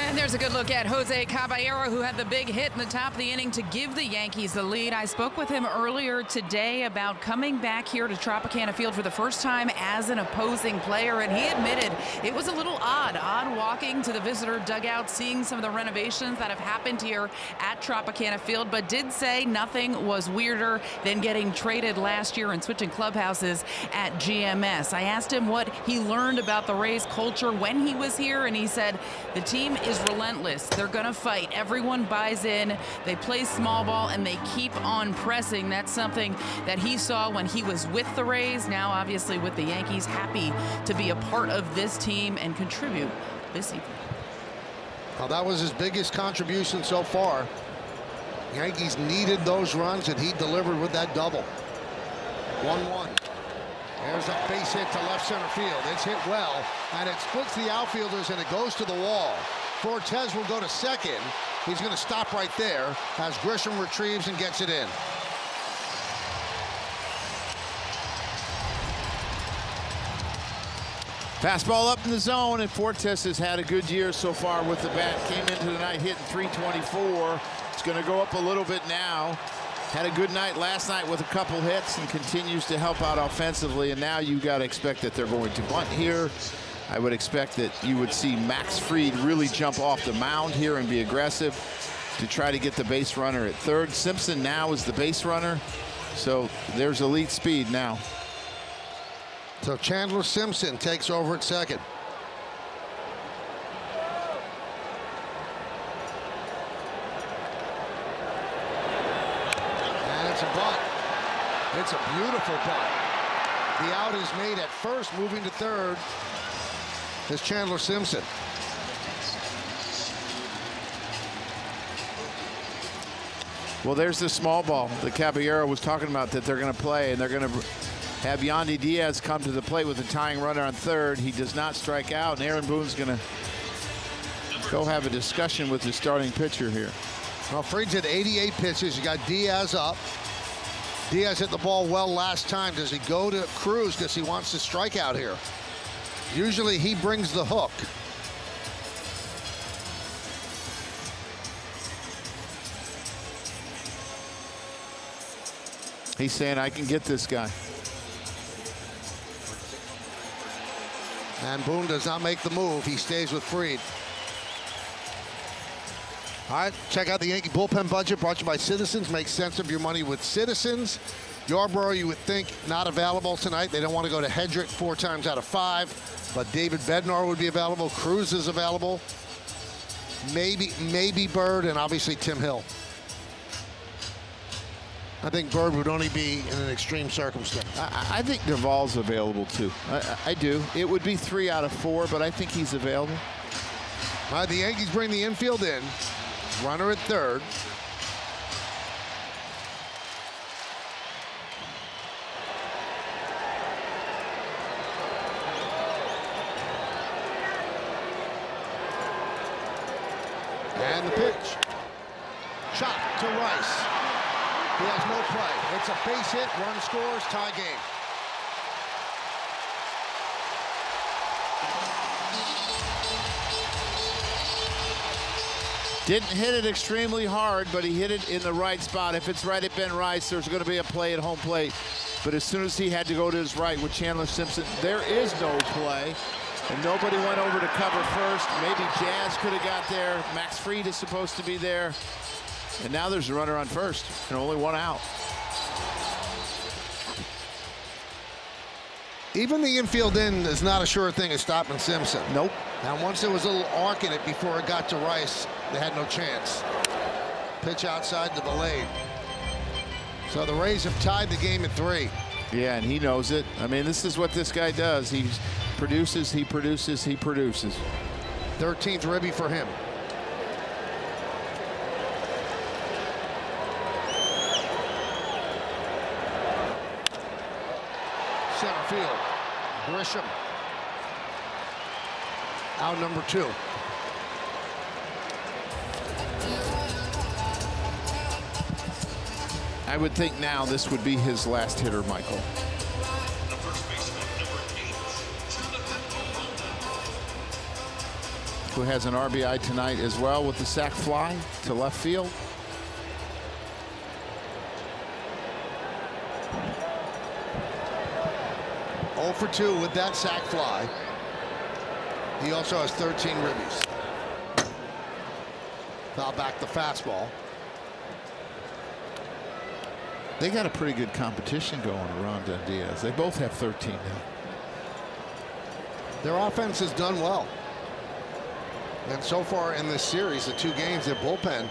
And there's a good look at Jose Caballero, who had the big hit in the top of the inning to give the Yankees the lead. I spoke with him earlier today about coming back here to Tropicana Field for the first time as an opposing player, and he admitted it was a little odd walking to the visitor dugout, seeing some of the renovations that have happened here at Tropicana Field, but did say nothing was weirder than getting traded last year and switching clubhouses at GMS. I asked him what he learned about the Rays culture when he was here, and he said the team is relentless. They're going to fight. Everyone buys in. They play small ball, and they keep on pressing. That's something that he saw when he was with the Rays. Now, obviously, with the Yankees, happy to be a part of this team and contribute this evening. Well, that was his biggest contribution so far. Yankees needed those runs, and he delivered with that double. 1-1. There's a base hit to left center field. It's hit well, and it splits the outfielders, and it goes to the wall. Fortes will go to second. He's going to stop right there as Grisham retrieves and gets it in. Fastball up in the zone, and Fortes has had a good year so far with the bat. Came into the night hitting .324. It's going to go up a little bit now. Had a good night last night with a couple hits and continues to help out offensively. And now you got to expect that they're going to bunt here. I would expect that you would see Max Fried really jump off the mound here and be aggressive to try to get the base runner at third. Simpson now is the base runner, so there's elite speed now. So Chandler Simpson takes over at second. And it's a bunt. It's a beautiful bunt. The out is made at first, moving to third is Chandler Simpson. Well, there's the small ball that Caballero was talking about that they're going to play, and they're going to have Yandy Diaz come to the plate with a tying runner on third. He does not strike out, and Aaron Boone's going to go have a discussion with his starting pitcher here. Well, Fried's at 88 pitches. You got Diaz up. Diaz hit the ball well last time. Does he go to Cruz because he wants to strike out here? Usually he brings the hook. He's saying, I can get this guy. And Boone does not make the move. He stays with Fried. All right, check out the Yankee bullpen budget brought to you by Citizens. Make sense of your money with Citizens. Yarbrough, you would think, not available tonight. They don't want to go to Hedrick 4 times out of 5. But David Bednar would be available. Cruz is available. Maybe Bird, and obviously Tim Hill. I think Bird would only be in an extreme circumstance. I think Duvall's available too. I do. It would be 3 out of 4, but I think he's available. All right, the Yankees bring the infield in. Runner at third. And the pitch. Shot to Rice. He has no play. It's a base hit, run scores, tie game. Didn't hit it extremely hard, but he hit it in the right spot. If it's right at Ben Rice, there's going to be a play at home plate. But as soon as he had to go to his right with Chandler Simpson, there is no play. And nobody went over to cover first. Maybe Jazz could have got there. Max Fried is supposed to be there. And now there's a runner on first and only one out. Even the infield in is not a sure thing of stopping Simpson. Nope. Now, once there was a little arc in it before it got to Rice, they had no chance. Pitch outside to Belade. So the Rays have tied the game at 3. Yeah, and he knows it. I mean, this is what this guy does. He produces, he produces, he produces. 13th ribby for him. Center field. Grisham. Out number 2. I would think now this would be his last hitter, Michael. The first baseman, number 8. Who has an RBI tonight as well with the sac fly to left field. Oh for 2 with that sac fly. He also has 13 ribbies. Foul back the fastball. They got a pretty good competition going around Diaz. They both have 13 now. Their offense has done well. And so far in this series, the 2 games, their bullpen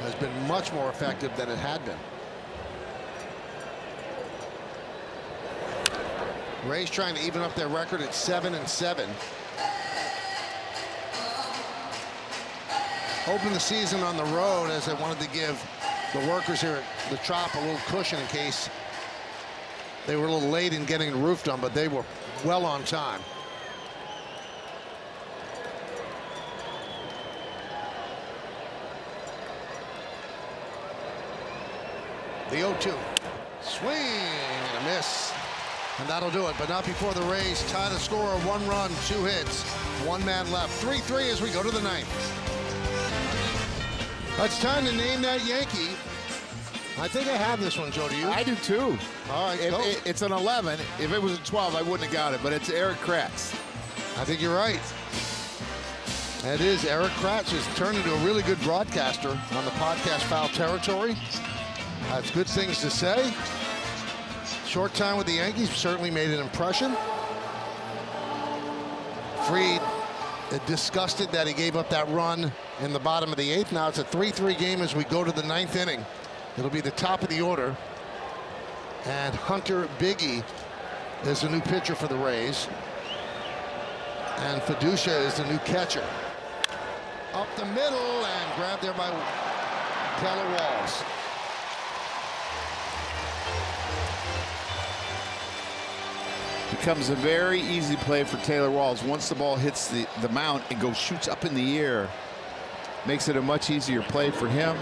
has been much more effective than it had been. Rays trying to even up their record at 7-7. Open the season on the road as they wanted to give the workers here at the Trop a little cushion in case they were a little late in getting the roof done, but they were well on time. The 0-2. Swing and a miss. And that'll do it, but not before the Rays tie the score of 1 run, 2 hits, 1 man left. 3-3 as we go to the 9th. It's time to name that Yankee. I think I have this one, Joe. Do you? I do too. All right, go. It's an 11. If it was a 12, I wouldn't have got it, but it's Eric Kratz. I think you're right. It is. Eric Kratz has turned into a really good broadcaster on the podcast Foul Territory. Has good things to say. Short time with the Yankees certainly made an impression. Fried disgusted that he gave up that run in the bottom of the 8th. Now it's a 3-3 game as we go to the 9th inning. It'll be the top of the order. And Hunter Biggie is the new pitcher for the Rays. And Fiducia is the new catcher. Up the middle and grabbed there by Taylor Walls. Becomes a very easy play for Taylor Walls. Once the ball hits the mound and goes shoots up in the air, makes it a much easier play for him.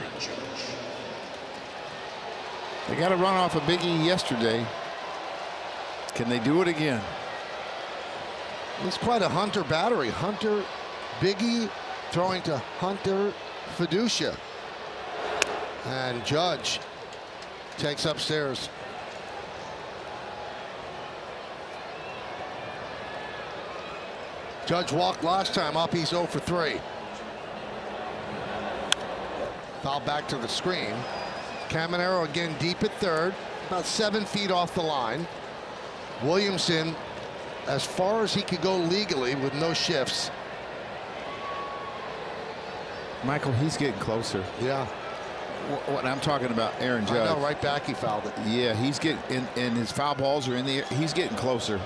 They got a run off of Biggie yesterday. Can they do it again? It's quite a Hunter battery. Hunter Biggie throwing to Hunter Fiducia. And Judge takes upstairs. Judge walked last time up. He's 0 for 3. Foul back to the screen. Caminero again deep at third, about 7 feet off the line. Williamson as far as he could go legally with no shifts. Michael, he's getting closer. Yeah. What I'm talking about, Aaron Judge. I know, right back he fouled it. Yeah, he's getting, and his foul balls are in the air. He's getting closer.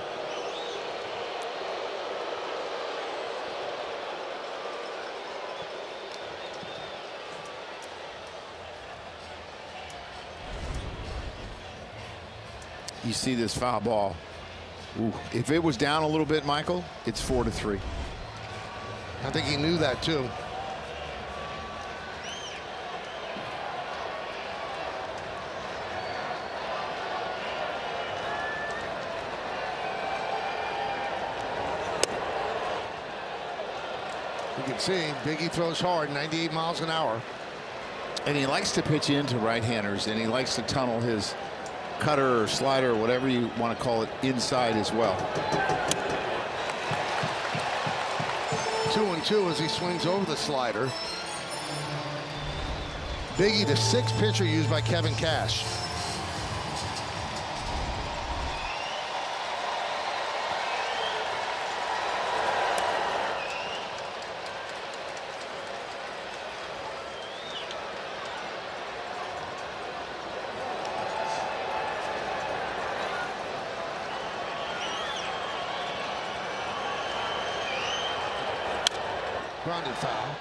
You see this foul ball. Ooh. If it was down a little bit, Michael, it's 4-3. I think he knew that too. You can see Biggie throws hard, 98 miles an hour. And he likes to pitch into right-handers, and he likes to tunnel his cutter or slider or whatever you want to call it inside as well. 2-2 as he swings over the slider. Biggie, the sixth pitcher used by Kevin Cash. Grounded foul.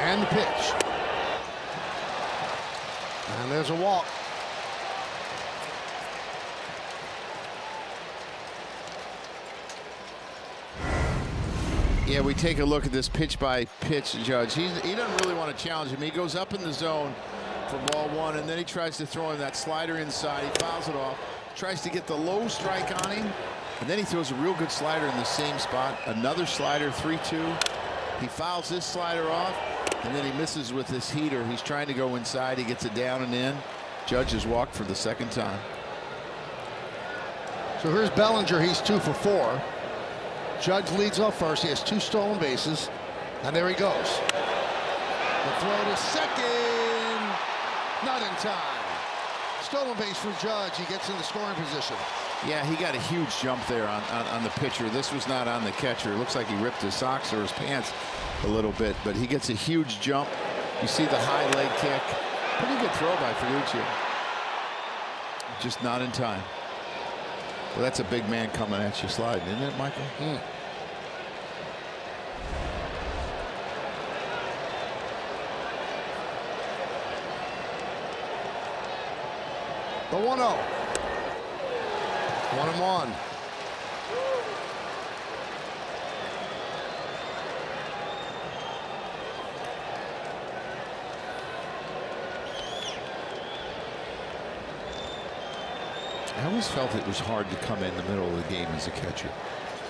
And the pitch. And there's a walk. Yeah, we take a look at this pitch by pitch judge. He doesn't really want to challenge him. He goes up in the zone for ball one, and then he tries to throw in that slider inside. He fouls it off, tries to get the low strike on him, and then he throws a real good slider in the same spot. Another slider, 3-2. He fouls this slider off, and then he misses with this heater. He's trying to go inside. He gets it down and in. Judge has walked for the second time. So here's Bellinger. He's 2 for 4. Judge leads off first. He has 2 stolen bases. And there he goes. The throw to second. Not in time. Stolen base for Judge. He gets in the scoring position. Yeah, he got a huge jump there on the pitcher. This was not on the catcher. It looks like he ripped his socks or his pants a little bit, but he gets a huge jump. You see the high leg kick. Pretty good throw by Fiducia. Just not in time. Well, that's a big man coming at you sliding, isn't it, Michael? The 1-0. 1-1. I always felt it was hard to come in the middle of the game as a catcher,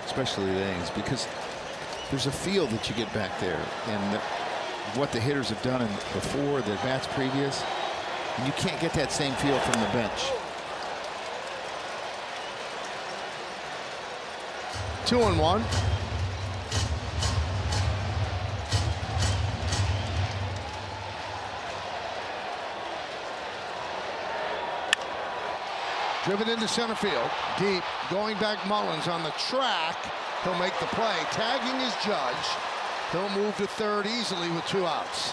especially the innings, because there's a feel that you get back there, and what the hitters have done before, the bats previous, and you can't get that same feel from the bench. 2-1. Driven into center field, deep, going back Mullins on the track. He'll make the play. Tagging his Judge. He'll move to third easily with 2 outs.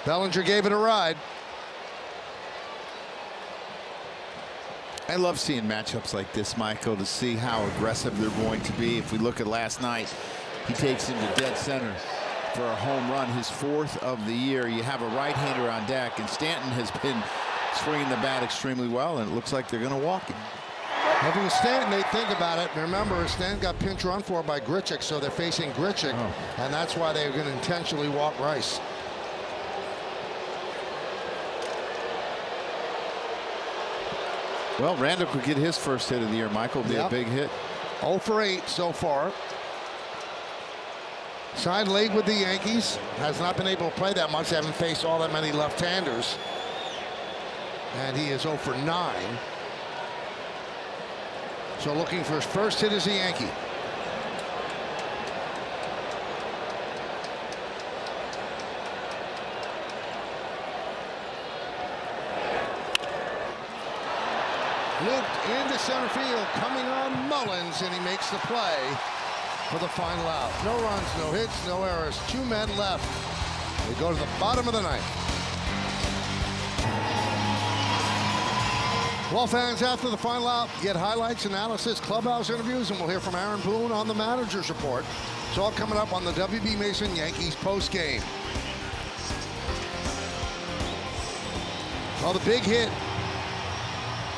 Bellinger gave it a ride. I love seeing matchups like this, Michael, to see how aggressive they're going to be. If we look at last night, he takes him to dead center for a home run, his 4th of the year. You have a right-hander on deck, and Stanton has been swinging the bat extremely well, and it looks like they're going to walk him. Having Stanton, they think about it. Remember, Stanton got pinch run for by Grichuk, so they're facing Grichuk, and that's why they're going to intentionally walk Rice. Well, Randall could get his first hit of the year, Michael. It'll be a big hit. 0 for 8 so far. Signed late with the Yankees. Has not been able to play that much. Haven't faced all that many left-handers. And he is 0 for 9. So looking for his first hit as a Yankee. Looped into center field, coming on Mullins, and he makes the play for the final out. No runs, no hits, no errors. 2 men left. We go to the bottom of the 9th. Well, fans, after the final out, get highlights, analysis, clubhouse interviews, and we'll hear from Aaron Boone on the manager's report. It's all coming up on the WB Mason Yankees postgame. Well, the big hit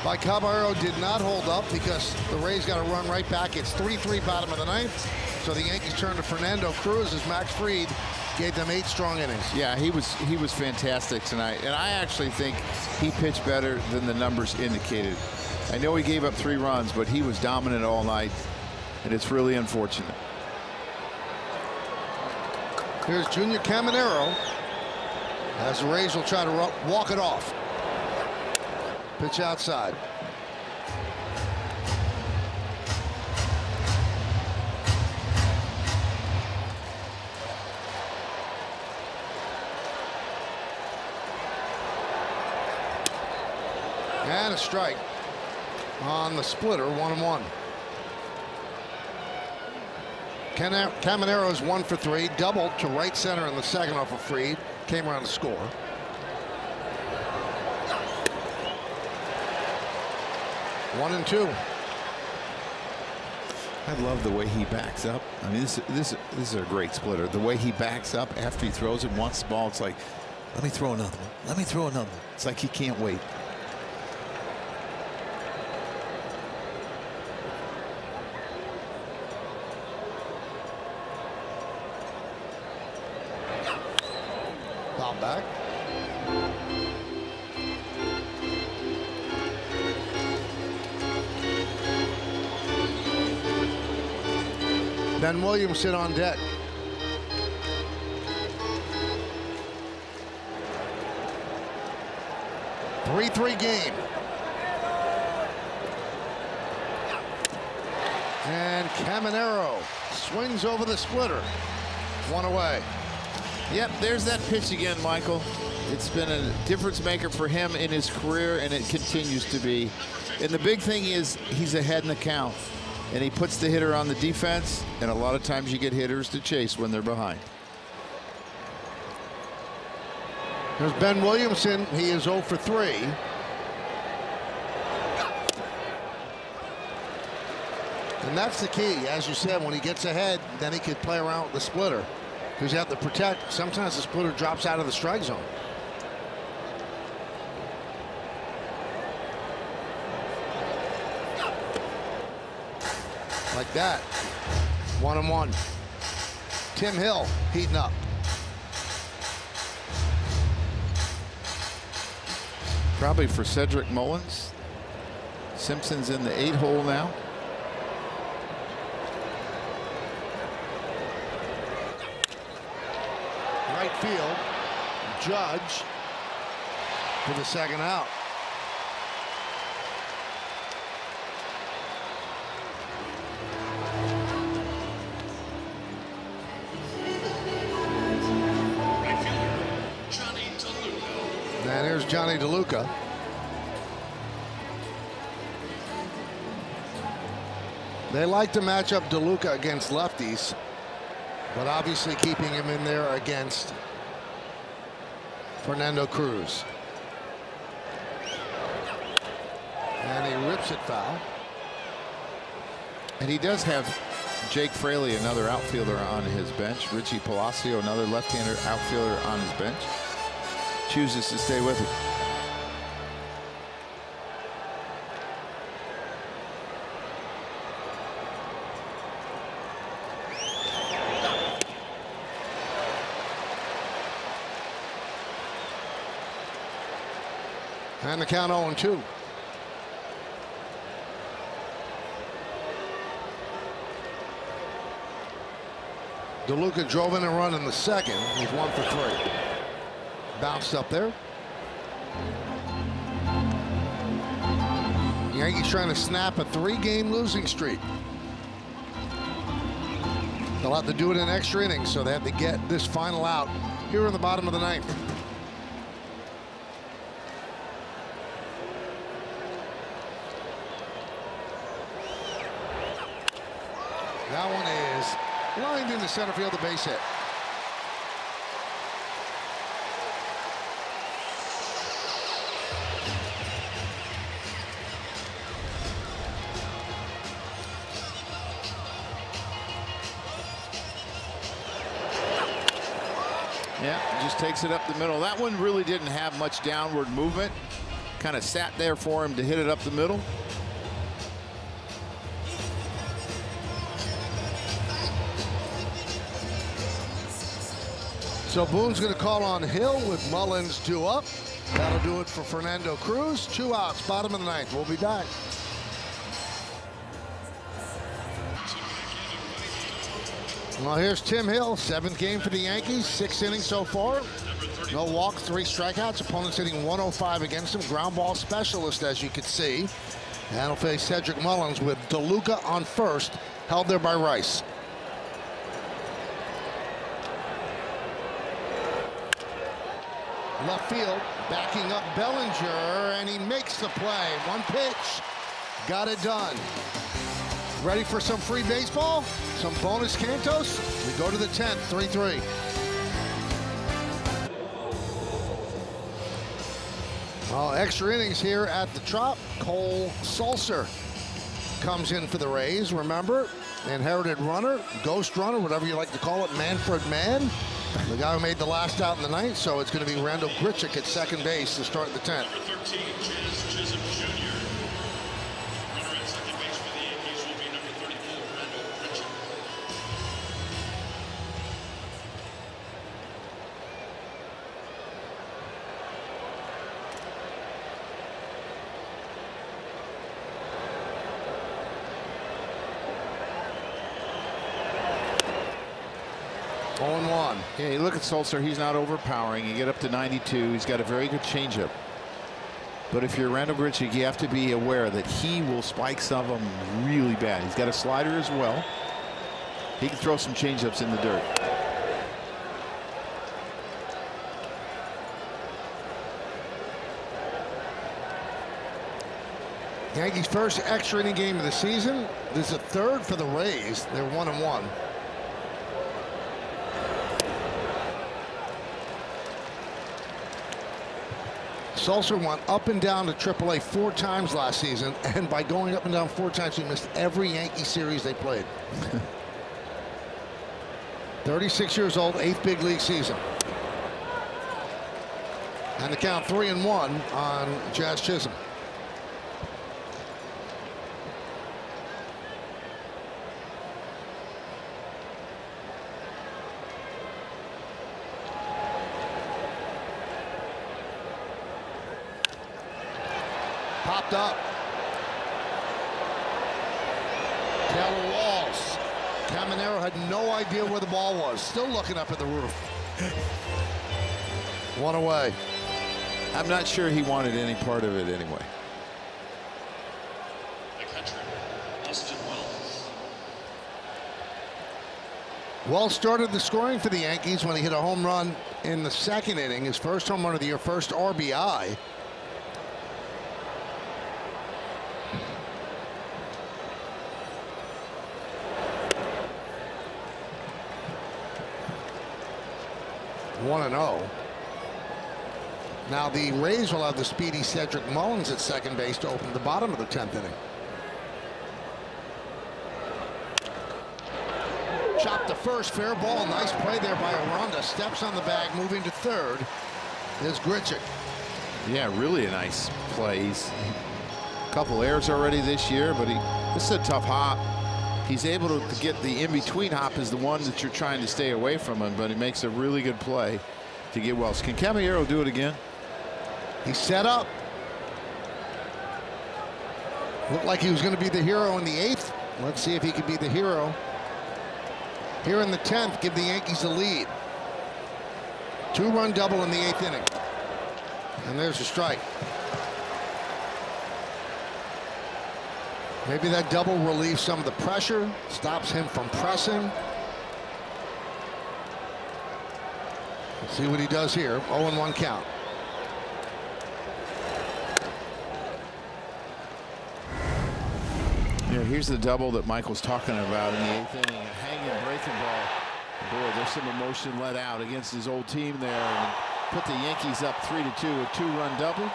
by Caballero did not hold up because the Rays got to run right back. It's 3-3 bottom of the ninth. So the Yankees turn to Fernando Cruz as Max Fried gave them 8 strong innings. Yeah, he was fantastic tonight, and I actually think he pitched better than the numbers indicated. I know he gave up 3 runs, but he was dominant all night, and it's really unfortunate. Here's Junior Caminero as the Rays will try to walk it off. Pitch outside. And a strike on the splitter, 1-1. Caminero is 1 for 3, doubled to right center in the second off of Fried. Came around to score. One and 2. I love the way he backs up. I mean, this is a great splitter. The way he backs up after he throws it, wants the ball, it's like, let me throw another one. Let me throw another one. It's like he can't wait. Foul back. Ben Williamson on deck. Three game. And Caminero swings over the splitter. 1 away. Yep, there's that pitch again, Michael. It's been a difference maker for him in his career, and it continues to be. And the big thing is he's ahead in the count, and he puts the hitter on the defense, and a lot of times you get hitters to chase when they're behind. There's Ben Williamson. He is 0 for 3. And that's the key. As you said, when he gets ahead, then he could play around with the splitter. Because you have to protect. Sometimes the splitter drops out of the strike zone. Like that. 1-1. Tim Hill heating up. Probably for Cedric Mullins. Simpson's in the 8-hole now. Right field. Judge for the second out. And here's Johnny DeLuca. They like to match up DeLuca against lefties, but obviously keeping him in there against Fernando Cruz. And he rips it foul. And he does have Jake Fraley, another outfielder, on his bench. Richie Palacio, another left-hander outfielder, on his bench. Chooses to stay with it. And the count 0-2. DeLuca drove in a run in the second. He's 1 for 3. Bounced up there. Yankees trying to snap a 3-game losing streak. They'll have to do it in extra innings, so they have to get this final out here in the bottom of the ninth. That one is lined into center field, the base hit. Yeah, just takes it up the middle. That one really didn't have much downward movement. Kind of sat there for him to hit it up the middle. So Boone's going to call on Hill with Mullins due up. That'll do it for Fernando Cruz. 2 outs, bottom of the 9th. We'll be back. Well, here's Tim Hill, 7th game for the Yankees, 6 innings so far. No walks, 3 strikeouts. Opponents hitting 105 against him. Ground ball specialist, as you can see. And he'll face Cedric Mullins with DeLuca on first, held there by Rice. Left field, backing up Bellinger, and he makes the play. 1 pitch, got it done. Ready for some free baseball? Some bonus cantos? We go to the 10th, 3-3. Well, extra innings here at the Trop. Cole Sulser comes in for the Rays, remember? Inherited runner, ghost runner, whatever you like to call it, Manfred Mann. The guy who made the last out in the 9th, so it's going to be Randall Grichuk at second base to start the 10th. Number 13, Jazz Chisholm Jr. Runner at second base for the Yankees will be number 34, Randall Grichuk. Yeah, you look at Sulser, he's not overpowering. You get up to 92. He's got a very good changeup. But if you're Randall Grichuk, you have to be aware that he will spike some of them really bad. He's got a slider as well. He can throw some changeups in the dirt. Yankees' first extra inning game of the season. This is a 3rd for the Rays. They're 1-1. Sulser went up and down to AAA 4 times last season, and by going up and down 4 times, he missed every Yankee series they played. 36 years old, 8th big league season. And the count 3-1 on Jazz Chisholm. Popped up. Taylor Walls. Caminero had no idea where the ball was. Still looking up at the roof. 1 away. I'm not sure he wanted any part of it anyway. The catcher, Austin Wells. Wells started the scoring for the Yankees when he hit a home run in the 2nd inning. His first home run of the year, first RBI. One 1-0. Now the Rays will have the speedy Cedric Mullins at second base to open the bottom of the 10th inning. Chopped to first, fair ball. Nice play there by Aranda. Steps on the bag, moving to 3rd is Grichuk. Yeah, really a nice play. He's a couple errors already this year, but this is a tough hop. He's able to get the in-between hop is the one that you're trying to stay away from him, but he makes a really good play to get Wells. Can Caballero do it again? He's set up. Looked like he was going to be the hero in the 8th. Let's see if he can be the hero here in the 10th. Give the Yankees a lead. 2-run double in the 8th inning. And there's a strike. Maybe that double relieves some of the pressure, stops him from pressing. Let's see what he does here. 0-1 count. Yeah, here's the double that Michael's talking about in the 8th inning. A hanging breaking ball. Boy, there's some emotion let out against his old team there. And put the Yankees up 3-2, a 2-run double.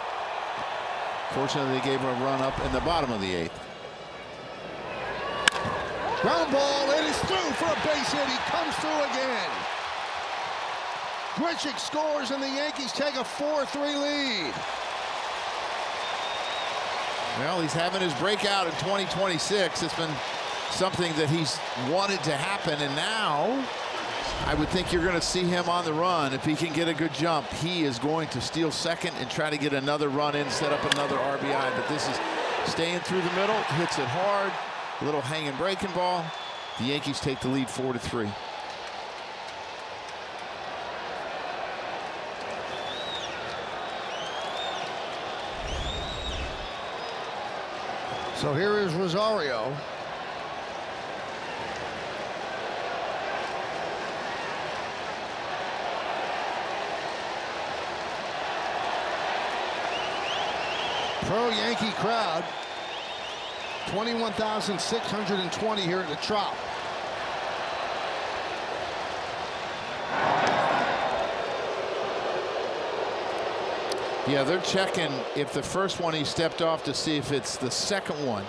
Fortunately, they gave him a run up in the bottom of the 8th. Ground ball, it is through for a base hit. He comes through again. Grichuk scores, and the Yankees take a 4-3 lead. Well, he's having his breakout in 2026. It's been something that he's wanted to happen, and now I would think you're going to see him on the run. If he can get a good jump, he is going to steal second and try to get another run in, set up another RBI. But this is staying through the middle, hits it hard, a little hanging breaking ball. The Yankees take the lead 4-3. So here is Rosario. Pro Yankee crowd. 21,620 here at the Trop. Yeah, they're checking if the first one he stepped off to see if it's the second one.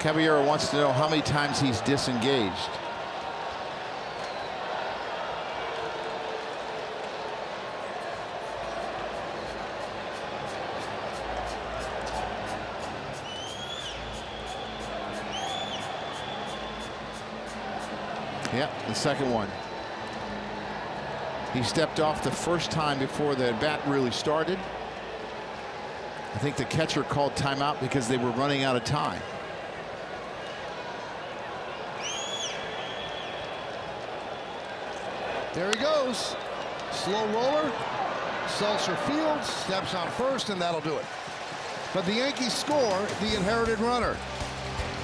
Caballero wants to know how many times he's disengaged. Yeah, the second one. He stepped off the first time before the bat really started. I think the catcher called timeout because they were running out of time. There he goes. Slow roller. Seltzer fields, steps on first, and that'll do it. But the Yankees score the inherited runner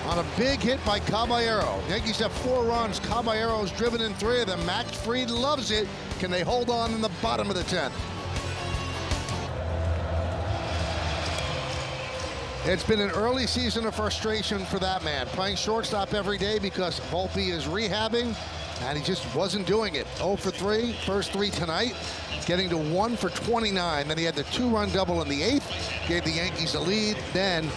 on a big hit by Caballero. Yankees have 4 runs. Caballero's driven in 3 of them. Max Fried loves it. Can they hold on in the bottom of the 10th? It's been an early season of frustration for that man. Playing shortstop every day because Volpe is rehabbing, and he just wasn't doing it. 0 for 3, first 3 tonight, getting to 1 for 29. Then he had the 2-run double in the 8th, gave the Yankees a lead. Then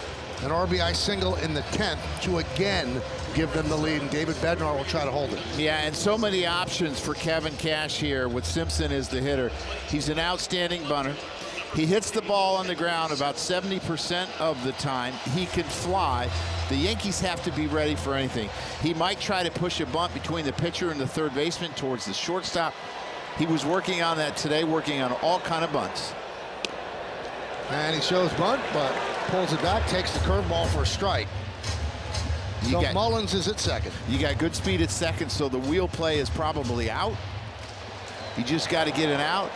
an RBI single in the 10th to again give them the lead, and David Bednar will try to hold it. Yeah, and so many options for Kevin Cash here with Simpson as the hitter. He's an outstanding bunter. He hits the ball on the ground about 70% of the time. He can fly. The Yankees have to be ready for anything. He might try to push a bunt between the pitcher and the third baseman towards the shortstop. He was working on that today, working on all kind of bunts. And he shows bunt, but pulls it back, takes the curveball for a strike. So Mullins is at second. You got good speed at second, so the wheel play is probably out. You just got to get it out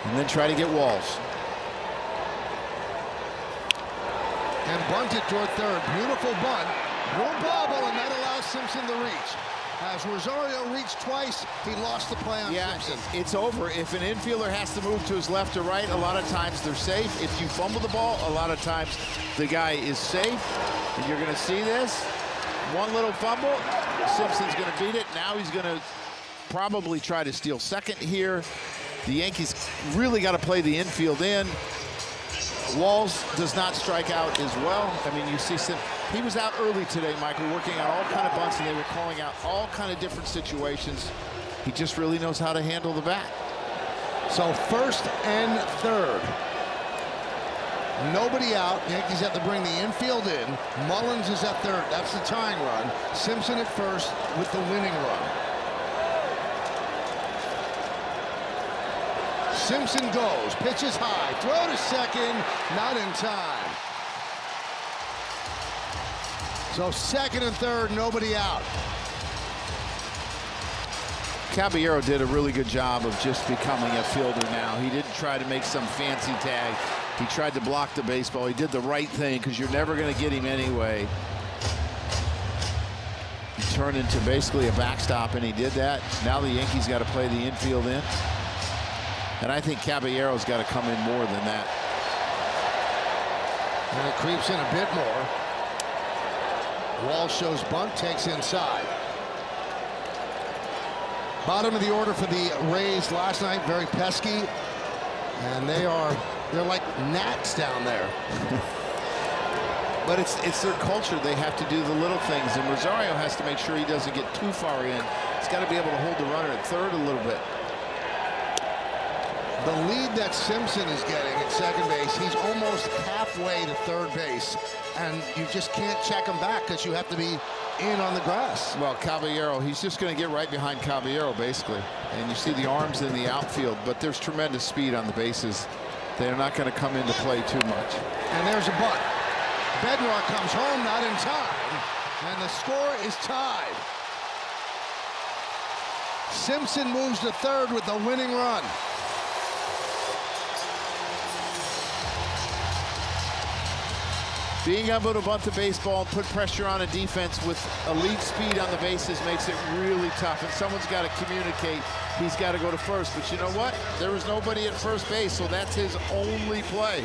and then try to get Walls. And bunted toward third. Beautiful bunt. No bobble, and that allows Simpson to reach. As Rosario reached twice, he lost the play on Simpson. It's over. If an infielder has to move to his left or right, a lot of times they're safe. If you fumble the ball, a lot of times the guy is safe. And you're going to see this. One little fumble. Simpson's going to beat it. Now he's going to probably try to steal second here. The Yankees really got to play the infield in. Walls does not strike out as well. I mean, you see he was out early today, Michael, working on all kind of bunts, and they were calling out all kind of different situations. He just really knows how to handle the bat. So first and third. Nobody out. Yankees have to bring the infield in. Mullins is at third. That's the tying run. Simpson at first with the winning run. Simpson goes, pitches high, throw to second, not in time. So second and third, nobody out. Caballero did a really good job of just becoming a fielder now. He didn't try to make some fancy tag. He tried to block the baseball. He did the right thing because you're never going to get him anyway. He turned into basically a backstop, and he did that. Now the Yankees got to play the infield in. And I think Caballero's got to come in more than that. And it creeps in a bit more. Wall shows bunt, takes inside. Bottom of the order for the Rays last night, very pesky. And they're like gnats down there. But it's their culture. They have to do the little things. And Rosario has to make sure he doesn't get too far in He's got to be able to hold the runner at third a little bit. The lead that Simpson is getting at second base, he's almost halfway to third base, and you just can't check him back because you have to be in on the grass. Well, Caballero, he's just going to get right behind Caballero, basically. And you see the arms in the outfield, but there's tremendous speed on the bases. They're not going to come into play too much. And there's a bunt. Bednar comes home, not in time, and the score is tied. Simpson moves to third with the winning run. Being able to bunt the baseball and put pressure on a defense with elite speed on the bases makes it really tough. And someone's got to communicate. He's got to go to first. But you know what? There was nobody at first base, so that's his only play.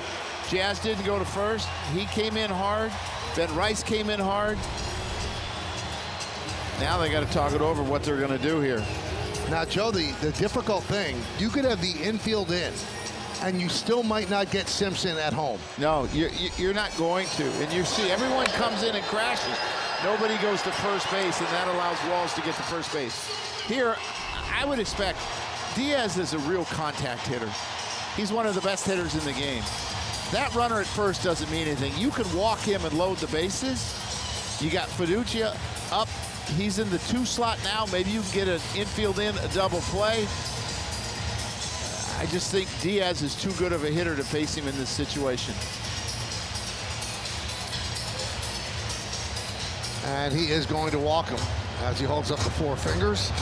Jazz didn't go to first. He came in hard. Ben Rice came in hard. Now they got to talk it over what they're going to do here. Now, Joe, the difficult thing, you could have the infield in, and you still might not get Simpson at home. No, you're not going to. And you see everyone comes in and crashes. Nobody goes to first base, and that allows Walls to get to first base. Here, I would expect Diaz is a real contact hitter. He's one of the best hitters in the game. That runner at first doesn't mean anything. You can walk him and load the bases. You got Fiducia up. He's in the 2 slot now. Maybe you can get an infield in, a double play. I just think Diaz is too good of a hitter to face him in this situation. And he is going to walk him as he holds up the 4 fingers.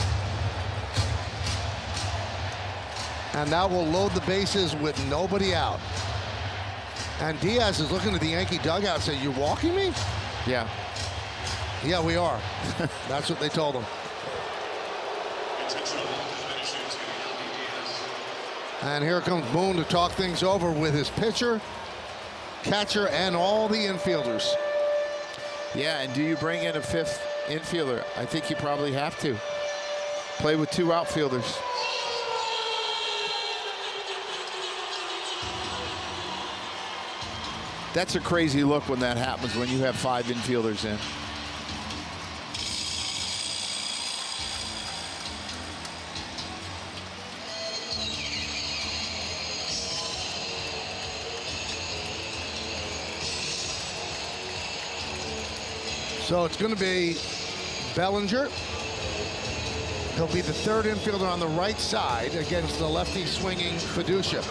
And that will load the bases with nobody out. And Diaz is looking at the Yankee dugout and saying, "You're walking me?" Yeah. Yeah, we are. That's what they told him. And here comes Boone to talk things over with his pitcher, catcher, and all the infielders. Yeah, and do you bring in a 5th infielder? I think you probably have to. Play with 2 outfielders. That's a crazy look when that happens, when you have 5 infielders in. So it's going to be Bellinger. He'll be the 3rd infielder on the right side against the lefty swinging Fiducia.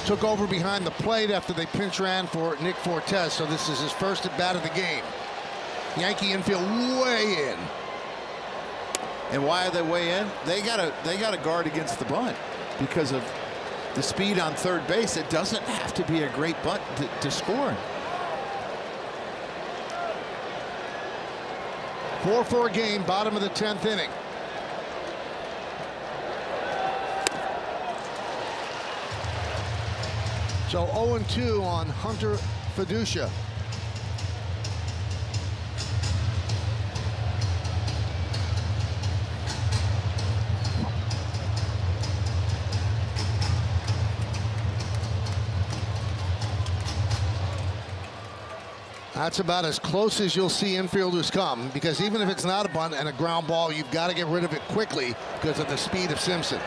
Took over behind the plate after they pinch ran for Nick Fortes, so this is his first at bat of the game. Yankee infield way in. And why are they way in? They gotta guard against the bunt because of the speed on third base. It doesn't have to be a great bunt to score. 4-4 game, bottom of the 10th inning. So 0-2 on Hunter Fiducia. That's about as close as you'll see infielders come, because even if it's not a bunt and a ground ball, you've got to get rid of it quickly because of the speed of Simpson.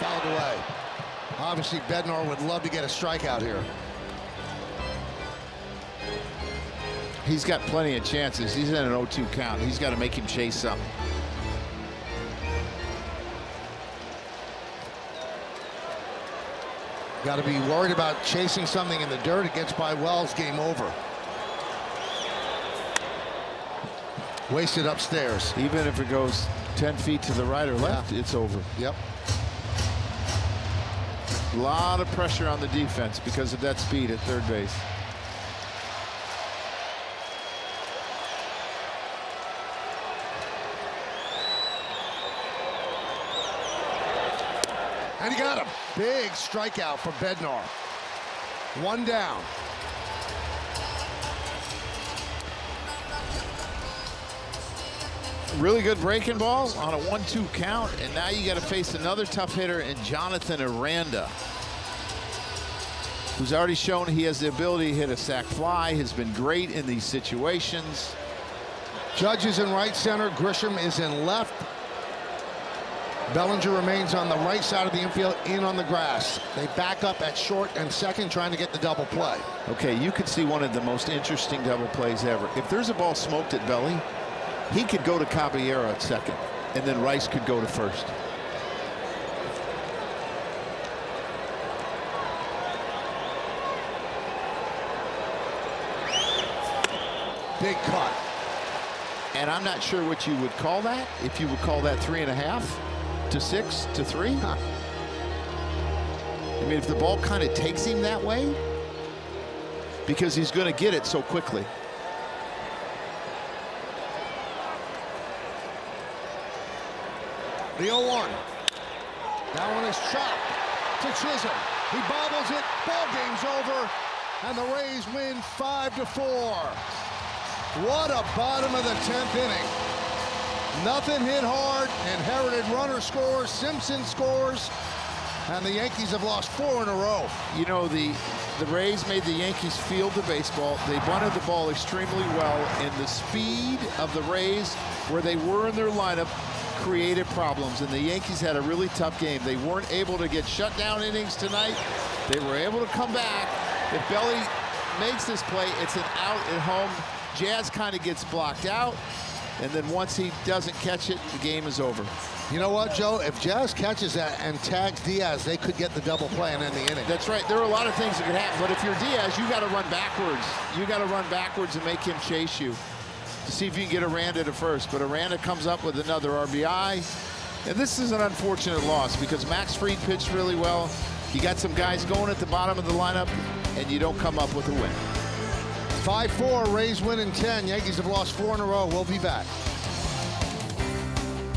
Fouled away. Obviously, Bednar would love to get a strikeout here. He's got plenty of chances. He's in an 0-2 count. He's got to make him chase something. Got to be worried about chasing something in the dirt. It gets by Wells, game over. Wasted upstairs. Even if it goes 10 feet to the right or left, it's over. Yep. A lot of pressure on the defense because of that speed at third base. And he got him. Big strikeout for Bednar. 1 down. Really good breaking ball on a 1-2 count, and now you got to face another tough hitter in Jonathan Aranda. who's already shown he has the ability to hit a sac fly, has been great in these situations. Judge is in right center. Grisham is in left. Bellinger remains on the right side of the infield, in on the grass. They back up at short and second, trying to get the double play. Okay, you could see one of the most interesting double plays ever. If there's a ball smoked at belly, he could go to Caballero at second, and then Rice could go to first. Big cut. And I'm not sure what you would call that. If you would call that 3.5 to 6 to 3. Huh. I mean, if the ball kind of takes him that way, because he's going to get it so quickly. The 0-1. That one is chopped to Chisholm. He bobbles it. Ball game's over. And the Rays win 5-4. What a bottom of the 10th inning. Nothing hit hard. Inherited runner scores. Simpson scores. And the Yankees have lost 4 in a row. You know, the Rays made the Yankees field the baseball. They bunted the ball extremely well. And the speed of the Rays, where they were in their lineup, created problems. And the Yankees had a really tough game. They weren't able to get shutdown innings tonight. They were able to come back. If Belly makes this play, it's an out at home. Jazz kind of gets blocked out, and then once he doesn't catch it, the game is over. You know what, Joe? If Jazz catches that and tags Diaz, they could get the double play and end the inning. That's right. There are a lot of things that could happen, but if you're Diaz, you got to run backwards. You got to run backwards and make him chase you to see if you can get Aranda to first. But Aranda comes up with another RBI, and this is an unfortunate loss because Max Fried pitched really well. You got some guys going at the bottom of the lineup, and you don't come up with a win. 5-4, Rays win in 10. Yankees have lost 4 in a row. We'll be back.